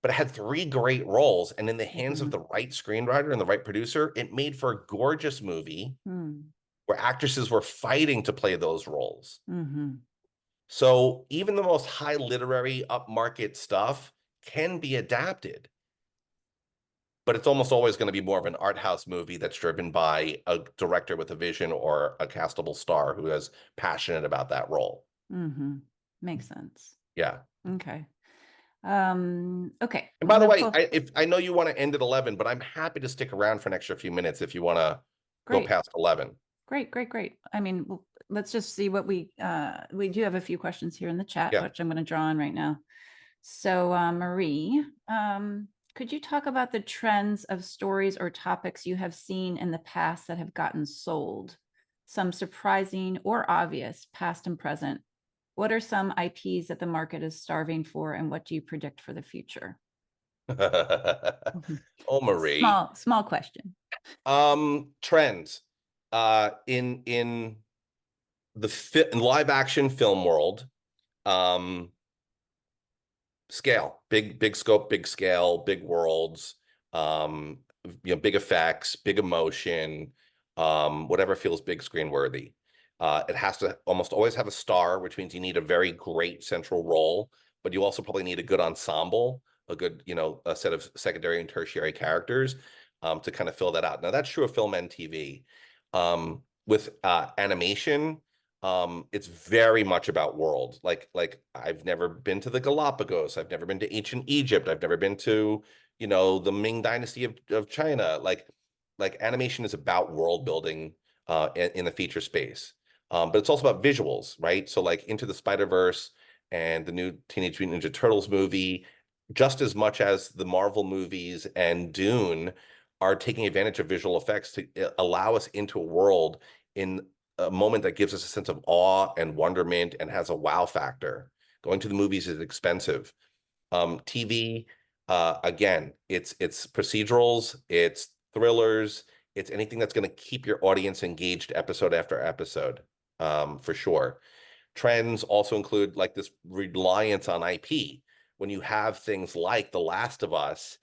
but it had three great roles. And in the hands of Mm-hmm, the right screenwriter and the right producer, it made for a gorgeous movie mm, where actresses were fighting to play those roles. mm-hmm, So even the most high literary upmarket stuff can be adapted, but it's almost always going to be more of an art house movie that's driven by a director with a vision or a castable star who is passionate about that role. mm-hmm. Makes sense. Yeah. Okay. Okay. And I'm by the gonna way, pull. if I know you want to end at 11, but I'm happy to stick around for an extra few minutes if you want to go Great. past 11. Great, great, great. I mean, let's just see what we do have a few questions here in the chat, Yeah. which I'm going to draw on right now. So, Marie, could you talk about the trends of stories or topics you have seen in the past that have gotten sold? Some surprising or obvious, past and present. What are some IPs that the market is starving for, and what do you predict for the future? Mhm. Oh, Marie. Small question. Trends. In the in live action film world, um, scale, big scope, big scale, big worlds, um, big effects, big emotion, whatever feels big screen worthy. It has to almost always have a star, which means you need a very great central role, but you also probably need a good ensemble, a good, a set of secondary and tertiary characters, to kind of fill that out. Now that's true of film and TV. With animation, it's very much about world. Like I've never been to the Galapagos, I've never been to ancient Egypt, I've never been to the Ming Dynasty of China. Like animation is about world building in the feature space, but it's also about visuals, right? So like Into the Spider-Verse and the new Teenage Mutant Ninja Turtles movie, just as much as the Marvel movies and Dune, are taking advantage of visual effects to allow us into a world in a moment that gives us a sense of awe and wonderment and has a wow factor. Going to the movies is expensive. TV, again, it's procedurals, it's thrillers, it's anything that's going to keep your audience engaged episode after episode, for sure. Trends also include like this reliance on IP. When you have things like The Last of Us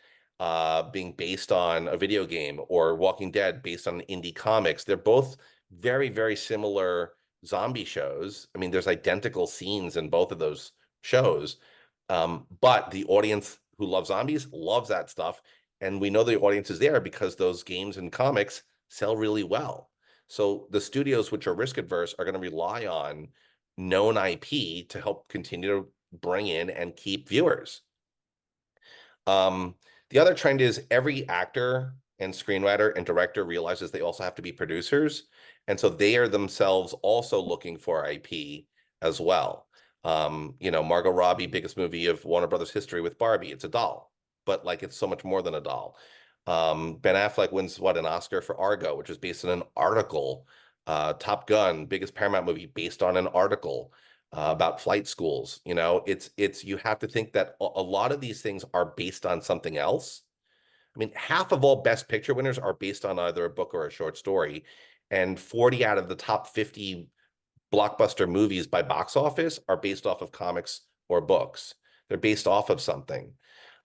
being based on a video game, or Walking Dead based on indie comics, they're both very, very similar zombie shows. I mean, there's identical scenes in both of those shows, but the audience who loves zombies loves that stuff. And we know the audience is there because those games and comics sell really well. So the studios, which are risk adverse, are going to rely on known IP to help continue to bring in and keep viewers. The other trend is every actor and screenwriter and director realizes they also have to be producers. And so they are themselves also looking for IP as well. Margot Robbie, biggest movie of Warner Brothers history with Barbie. It's a doll, but like it's so much more than a doll. Ben Affleck wins an Oscar for Argo, which is based on an article. Top Gun, biggest Paramount movie based on an article about flight schools. You have to think that a lot of these things are based on something else. I mean, half of all Best Picture winners are based on either a book or a short story, and 40 out of the top 50 blockbuster movies by box office are based off of comics or books. They're based off of something.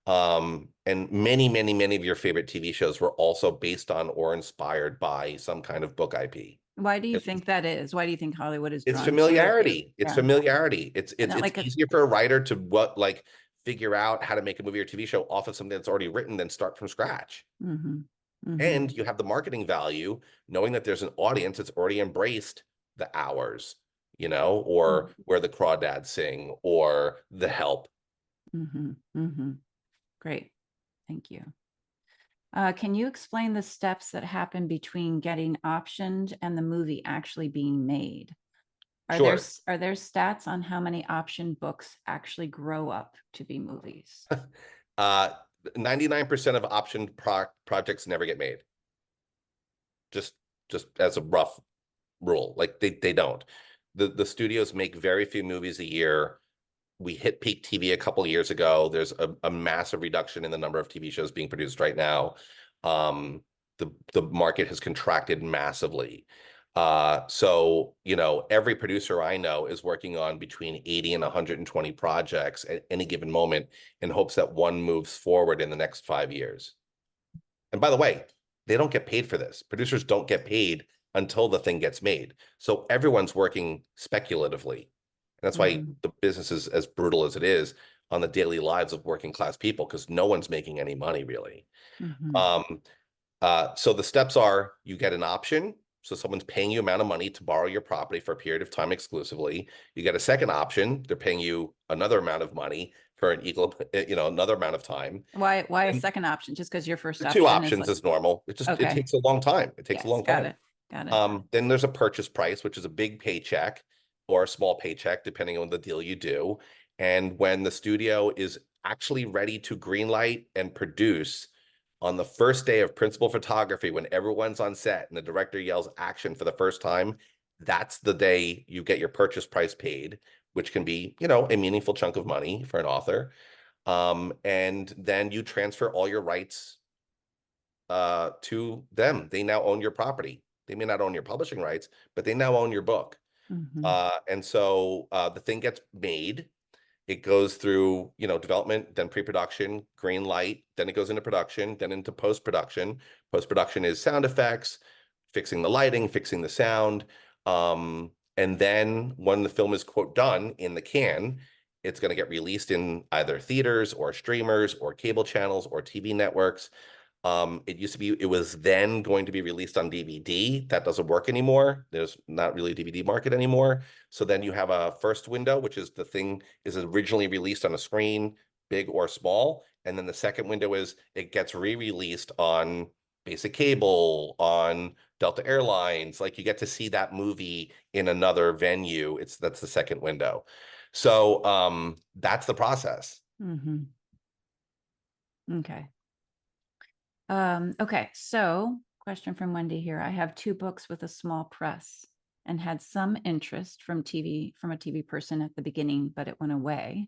And many, many, many of your favorite TV shows were also based on or inspired by some kind of book IP. Why do you think that is? Why do you think Hollywood is It's drawn to it? familiarity. It's Yeah. familiarity. Not It's like a, easier for a writer to figure out how to make a movie or TV show off of something that's already written than start from scratch. mhm, mhm, And you have the marketing value, knowing that there's an audience that's already embraced the Hours, or Where the Crawdads Sing, or The Help. mhm, mhm. Great. Thank you. Can you explain the steps that happen between getting optioned and the movie actually being made? Sure. Are there stats on how many option books actually grow up to be movies? 99% of optioned projects never get made. Just as a rough rule. Like they don't. The studios make very few movies a year. We hit peak TV a couple of years ago. There's a massive reduction in the number of TV shows being produced right now. The market has contracted massively. So every producer I know is working on between 80 and 120 projects at any given moment in hopes that one moves forward in the next 5 years. And by the way, they don't get paid for this. Producers don't get paid until the thing gets made. So everyone's working speculatively. And that's why Mhm, the business is as brutal as it is on the daily lives of working class people, because no one's making any money really. mhm, Um, so the steps are: you get an option. So someone's paying you amount of money to borrow your property for a period of time exclusively. You get a second option. They're paying you another amount of money for an equal, another amount of time. Why a And second option? Just because your first the two option is options like, is normal. It okay, takes a long time. It takes a yes, long got time. it, got it. Then there's a purchase price, which is a big paycheck or a small paycheck, depending on the deal you do. And when the studio is actually ready to greenlight and produce on the first day of principal photography, when everyone's on set and the director yells action for the first time, that's the day you get your purchase price paid, which can be, a meaningful chunk of money for an author. And then you transfer all your rights to them. They now own your property. They may not own your publishing rights, but they now own your book. Mhm, And so the thing gets made. It goes through, development, then pre-production, green light, then it goes into production, then into post-production. Post-production is sound effects, fixing the lighting, fixing the sound. And then when the film is, quote, done in the can, it's going to get released in either theaters or streamers or cable channels or TV networks. It was then going to be released on DVD. That doesn't work anymore. There's not really a DVD market anymore. So then you have a first window, which is the thing is originally released on a screen, big or small. And then the second window is it gets re-released on basic cable, on Delta Airlines. Like you get to see that movie in another venue. That's the second window. So that's the process. mhm. Okay. Okay, so question from Wendy here. I have two books with a small press and had some interest from a TV person at the beginning, but it went away.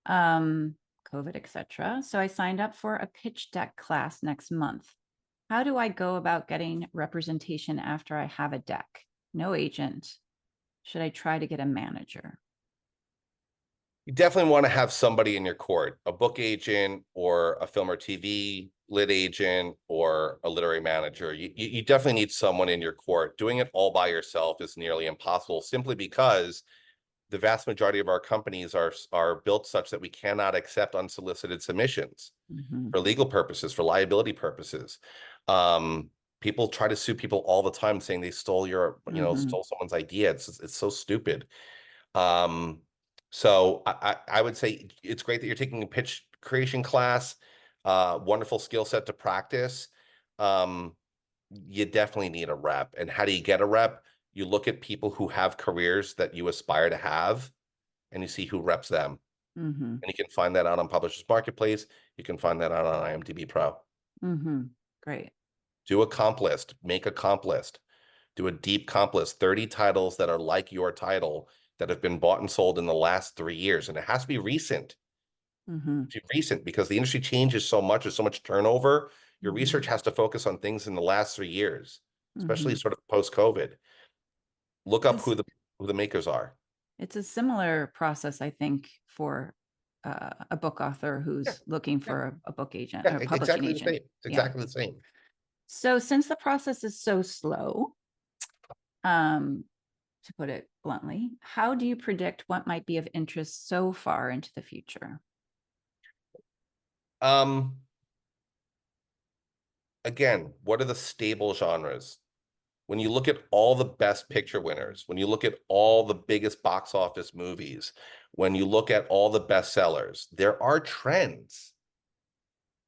COVID, etc. So I signed up for a pitch deck class next month. How do I go about getting representation after I have a deck? No agent. Should I try to get a manager? You definitely want to have somebody in your court, a book agent or a film or TV lit agent or a literary manager. You definitely need someone in your court. Doing it all by yourself is nearly impossible, simply because the vast majority of our companies are built such that we cannot accept unsolicited submissions Mhm, for legal purposes, for liability purposes. Um, People try to sue people all the time saying they stole mhm, stole someone's idea. It's so stupid. Um, so I would say it's great that you're taking a pitch creation class, wonderful skill set to practice. um, you definitely need a rep. And how do you get a rep? You look at people who have careers that you aspire to have, and you see who reps them. Mm-hmm. And you can find that out on Publishers Marketplace. You can find that out on IMDb Pro. Mm-hmm. Great. Do a comp list, make a comp list, do a deep comp list, 30 titles that are like your title that have been bought and sold in the last 3 years. And it has to be recent. Mm-hmm. Recent because the industry changes so much, there's so much turnover. Your Mm-hmm. research has to focus on things in the last 3 years, especially Mm-hmm. sort of post-COVID. Look up It's who the makers are. it's a similar process, I think, for a book author Yeah, who's looking yeah, for a book agent yeah, or a publishing exactly the agent. same. It's Yeah. exactly the same. So since the process is so slow, um, to put it bluntly, how do you predict what might be of interest so far into the future? Um, Again, what are the stable genres? When you look at all the best picture winners, when you look at all the biggest box office movies, when you look at all the bestsellers, there are trends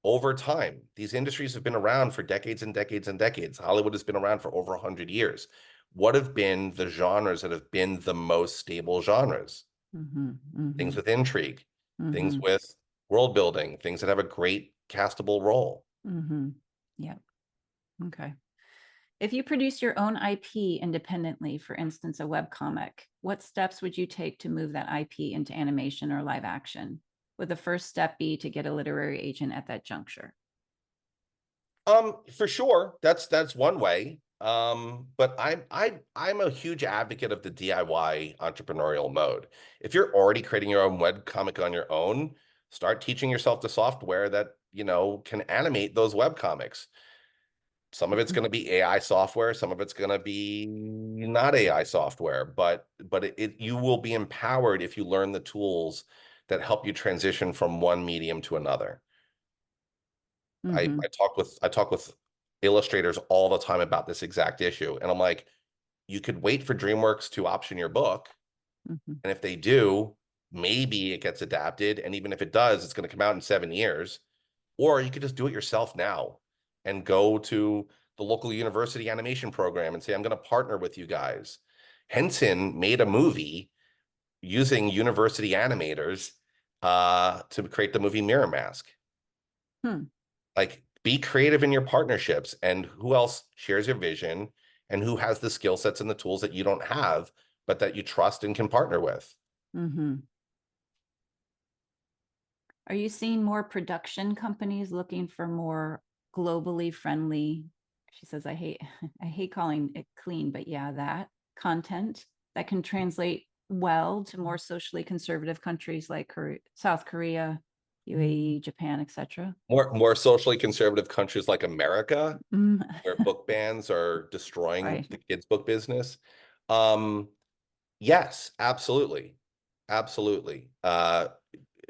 over time. These industries have been around for decades and decades and decades. Hollywood has been around for over 100 years. What have been the genres that have been the most stable genres? Mm-hmm. Mm-hmm. Things with intrigue, things Mm-hmm. with world building, things that have a great castable role. Mm-hmm. Yeah. Okay. If you produce your own IP independently, for instance, a webcomic, what steps would you take to move that IP into animation or live action? Would the first step be to get a literary agent at that juncture? For sure, that's one way. But I'm a huge advocate of the DIY entrepreneurial mode. If you're already creating your own web comic on your own, start teaching yourself the software that, can animate those web comics. Some of it's going to be AI software, some of it's going to be not AI software, but you will be empowered if you learn the tools that help you transition from one medium to another. I, Mm-hmm. I talk with illustrators all the time about this exact issue. And I'm like, you could wait for DreamWorks to option your book. Mm-hmm. And if they do, maybe it gets adapted. And even if it does, it's going to come out in 7 years. Or you could just do it yourself now and go to the local university animation program and say, I'm going to partner with you guys. Henson made a movie using university animators to create the movie Mirror Mask. Hmm. Like, be creative in your partnerships, and who else shares your vision and who has the skill sets and the tools that you don't have, but that you trust and can partner with. Mm-hmm. Are you seeing more production companies looking for more globally friendly? She says, I hate calling it clean, but yeah, that content that can translate well to more socially conservative countries like South Korea, UAE, Japan, etc. More socially conservative countries like America, Mm, where book bans are destroying right. the kids' book business. Um, yes, absolutely. Absolutely.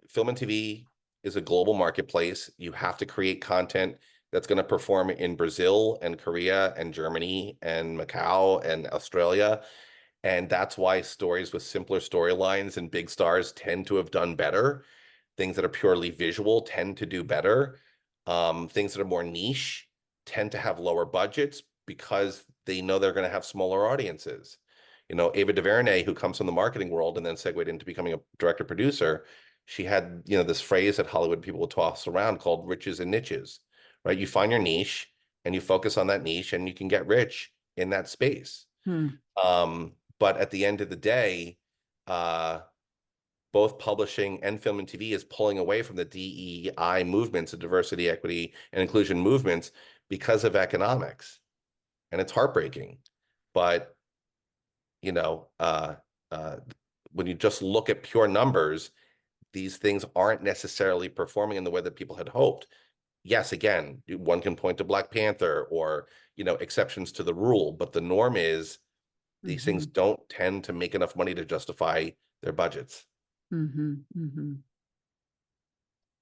Film and TV is a global marketplace. You have to create content that's going to perform in Brazil and Korea and Germany and Macau and Australia. And that's why stories with simpler storylines and big stars tend to have done better. Things that are purely visual tend to do better. Things that are more niche tend to have lower budgets because they know they're going to have smaller audiences. Ava DuVernay, who comes from the marketing world and then segued into becoming a director producer, she had, this phrase that Hollywood people would toss around called riches and niches, right? You find your niche and you focus on that niche and you can get rich in that space. Hmm. But at the end of the day, uh, both publishing and film and TV is pulling away from the DEI movements, the diversity, equity, and inclusion movements because of economics. And it's heartbreaking. But, you know, uh, uh, when you just look at pure numbers, these things aren't necessarily performing in the way that people had hoped. Yes, again, one can point to Black Panther or, exceptions to the rule, but the norm is these Mm-hmm. things don't tend to make enough money to justify their budgets. Mm-hmm. Mm-hmm.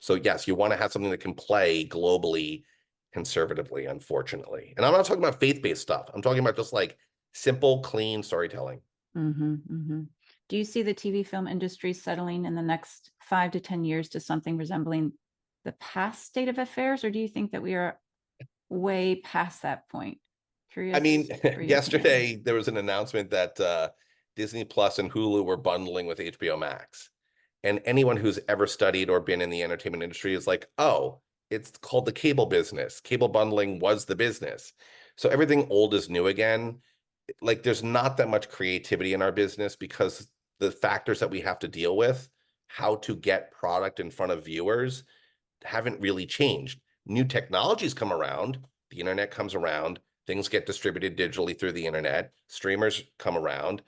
So yes, you want to have something that can play globally conservatively, unfortunately. And I'm not talking about faith-based stuff. I'm talking about just like simple, clean storytelling. Mm-hmm. Mm-hmm. Do you see the TV film industry settling in the next 5 to 10 years to something resembling the past state of affairs, or do you think that way past that point? I mean, Curious for your opinion. yesterday there was an announcement that Disney Plus and Hulu were bundling with HBO Max. And anyone who's ever studied or been in the entertainment industry is like, oh, it's called the cable business. Cable bundling was the business. So everything old is new again. Like there's not that much creativity in our business because the factors that we have to deal with, how to get product in front of viewers, haven't really changed. New technologies come around, the internet comes around, things get distributed digitally through the internet, streamers come around,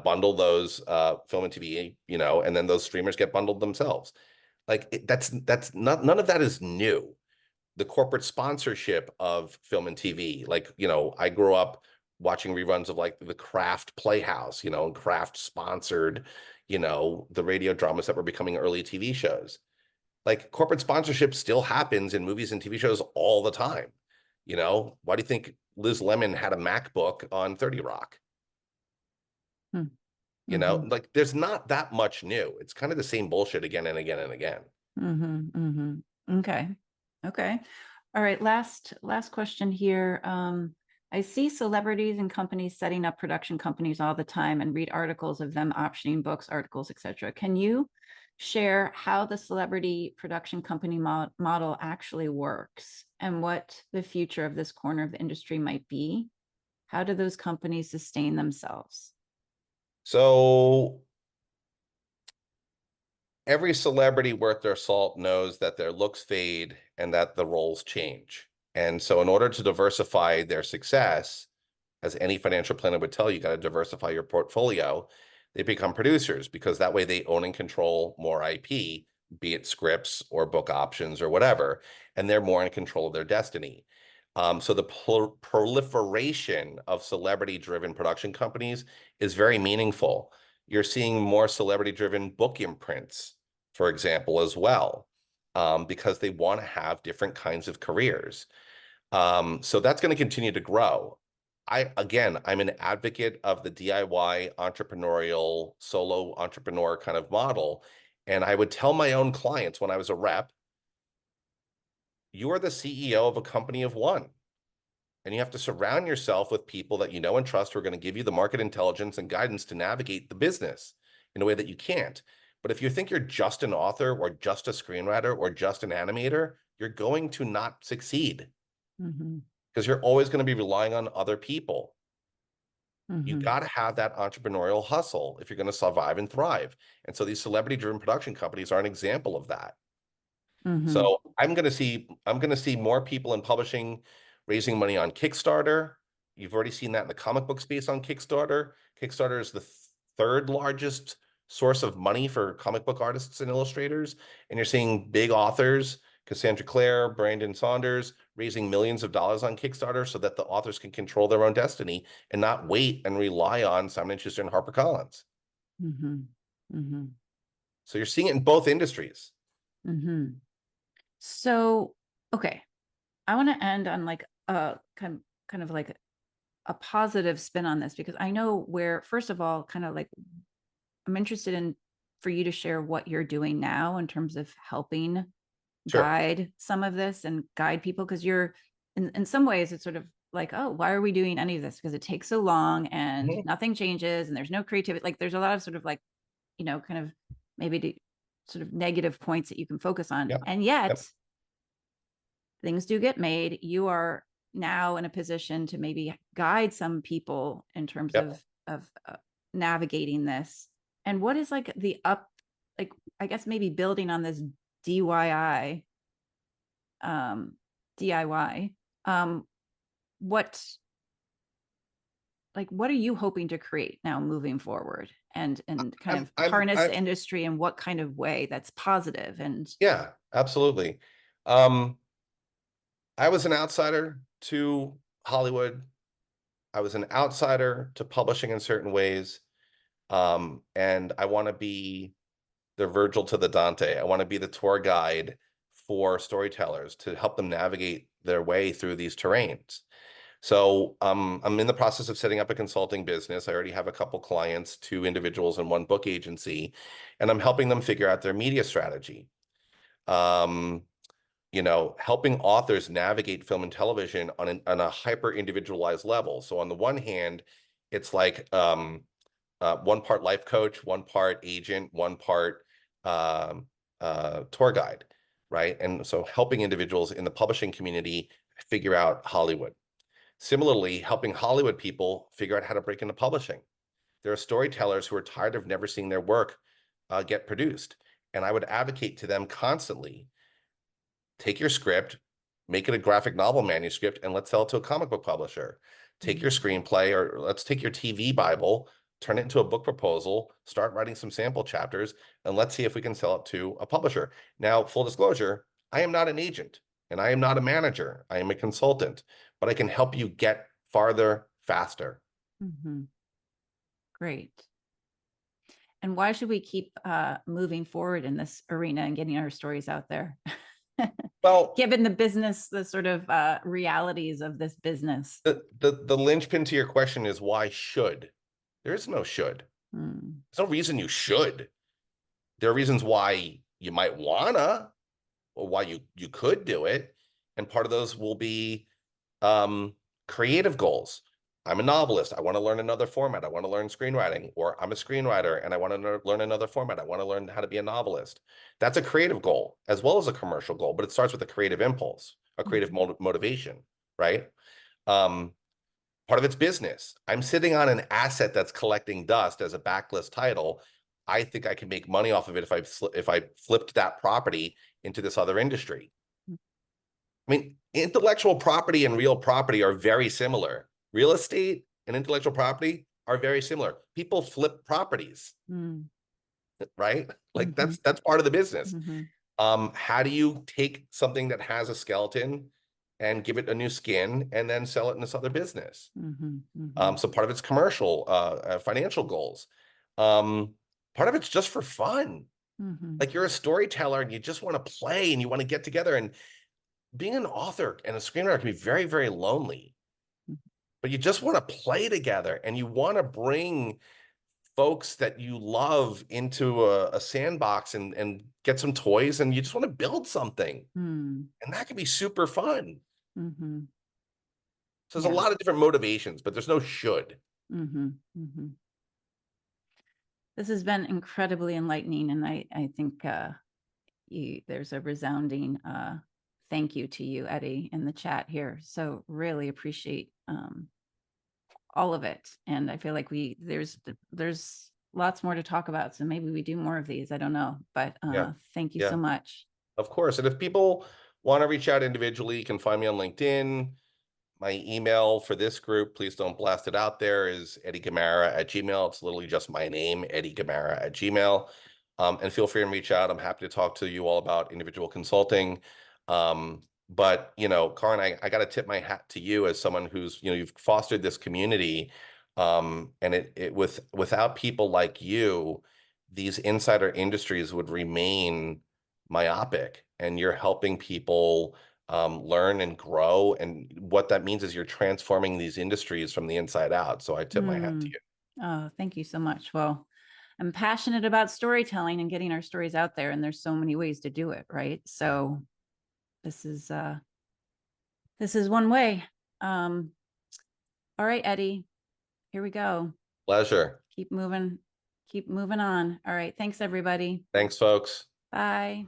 bundle those film and TV, and then those streamers get bundled themselves. Like that's not none of that is new. The corporate sponsorship of film and TV, like I grew up watching reruns of like the Kraft Playhouse, and Kraft sponsored, the radio dramas that were becoming early TV shows. Like corporate sponsorship still happens in movies and TV shows all the time. Why do you think Liz Lemon had a MacBook on 30 Rock? Hmm. Mm-hmm. Like there's not that much new. It's kind of the same bullshit again and again and again. Mm-hmm. Mm-hmm. Okay. Okay. All right. Last question here. I see celebrities and companies setting up production companies all the time and read articles of them optioning books, articles, etc. Can you share how the celebrity production company model actually works and what the future of this corner of the industry might be? How do those companies sustain themselves? So every celebrity worth their salt knows that their looks fade and that the roles change. And so in order to diversify their success, as any financial planner would tell you, got to diversify your portfolio. They become producers because that way they own and control more IP, be it scripts or book options or whatever, and they're more in control of their destiny. So the proliferation of celebrity-driven production companies is very meaningful. You're seeing more celebrity-driven book imprints, for example, as well, because they want to have different kinds of careers. So that's going to continue to grow. I'm an advocate of the DIY entrepreneurial solo entrepreneur kind of model. And I would tell my own clients when I was a rep, you are the CEO of a company of one. And you have to surround yourself with people that you know and trust who are going to give you the market intelligence and guidance to navigate the business in a way that you can't. But if you think you're just an author or just a screenwriter or just an animator, you're going to not succeed. Mm-hmm. Because you're always going to be relying on other people. You Mm-hmm. got to have that entrepreneurial hustle if you're going to survive and thrive. And so these celebrity-driven production companies are an example of that. Mm-hmm. So I'm going to see more people in publishing raising money on Kickstarter. You've already seen that in the comic book space on Kickstarter. Kickstarter is the third largest source of money for comic book artists and illustrators. And you're seeing big authors, Cassandra Clare, Brandon Saunders, raising millions of dollars on Kickstarter so that the authors can control their own destiny and not wait and rely on Simon & Schuster and HarperCollins. Mm-hmm. Mm-hmm. So you're seeing it in both industries. Mm-hmm. So, okay, I want to end on like a kind of like a positive spin on this because I know where, first of all, kind of like I'm interested in for you to share what you're doing now in terms of helping Sure. guide some of this and guide people because you're in some ways it's sort of like, oh, why are we doing any of this? Because it takes so long and Mhm. nothing changes and there's no creativity. Like there's a lot of sort of like, kind of maybe sort of negative points that you can focus on. Yep. And Yep. yet things do get made. You are now in a position to maybe guide some people in terms Yep. of navigating this. And what is like like I guess maybe building on this DIY, um, DIY. What what are you hoping to create now moving forward and kind I'm of I'm harness I the industry in what kind of way that's positive and Yeah, absolutely. Um, I was an outsider to Hollywood. I was an outsider to publishing in certain ways. And I want to be the Virgil to the Dante. I want to be the tour guide for storytellers to help them navigate their way through these terrains. So I'm in the process of setting up a consulting business. I already have a couple clients, two individuals and one book agency, and I'm helping them figure out their media strategy. Um, helping authors navigate film and television on a hyper individualized level. So on the one hand, it's like one part life coach, one part agent, one part um, tour guide, right? And so helping individuals in the publishing community figure out Hollywood. Similarly, helping Hollywood people figure out how to break into publishing. There are storytellers who are tired of never seeing their work get produced. And I would advocate to them constantly, take your script, make it a graphic novel manuscript, and let's sell it to a comic book publisher. Take your screenplay, or let's take your TV Bible, turn it into a book proposal, start writing some sample chapters, and let's see if we can sell it to a publisher. Now, full disclosure, I am not an agent and I am not a manager. I am a consultant, but I can help you get farther faster. Mm-hmm. Great. And why should we keep moving forward in this arena and getting our stories out there? Well, given the business, the sort of realities of this business. The linchpin to your question is why should? There is no should. Hmm. There's no reason you should. There are reasons why you might wanna, or why you could do it. And part of those will be creative goals. I'm a novelist. I want to learn another format. I want to learn screenwriting. Or I'm a screenwriter and I want to learn another format. I want to learn how to be a novelist. That's a creative goal as well as a commercial goal, but it starts with a creative impulse, a creative motivation, right? Part of it's business. I'm sitting on an asset that's collecting dust as a backlist title. I think I can make money off of it if I flipped that property into this other industry. I mean, intellectual property and real property are very similar. Real estate and intellectual property are very similar. People flip properties, right? Like that's part of the business. How do you take something that has a skeleton and give it a new skin and then sell it in this other business? So part of it's commercial, financial goals. Part of it's just for fun. Like you're a storyteller and you just want to play and you want to get together, and being an author and a screenwriter can be very, very lonely, but you just want to play together and you want to bring folks that you love into a sandbox and get some toys, and you just want to build something. And that can be super fun. So there's a lot of different motivations, but there's no should. This has been incredibly enlightening. And I think there's a resounding thank you to you, Eddie, in the chat here. So really appreciate all of it. And I feel like there's lots more to talk about. So maybe we do more of these. I don't know, but thank you so much. Of course. And if people want to reach out individually, you can find me on LinkedIn. My email for this group, please don't blast it out there, is eddiegamarra@gmail.com. It's literally just my name, eddiegamarra@gmail.com. And feel free to reach out. I'm happy to talk to you all about individual consulting. But, Karin, I got to tip my hat to you as someone who's, you've fostered this community. And without people like you, these insider industries would remain myopic, and you're helping people learn and grow. And what that means is you're transforming these industries from the inside out. So I tip my hat to you. Oh, thank you so much. Well, I'm passionate about storytelling and getting our stories out there, and there's so many ways to do it, right? So this is one way. All right, Eddie, here we go. Pleasure. Keep moving on. All right. Thanks, everybody. Thanks, folks. Bye.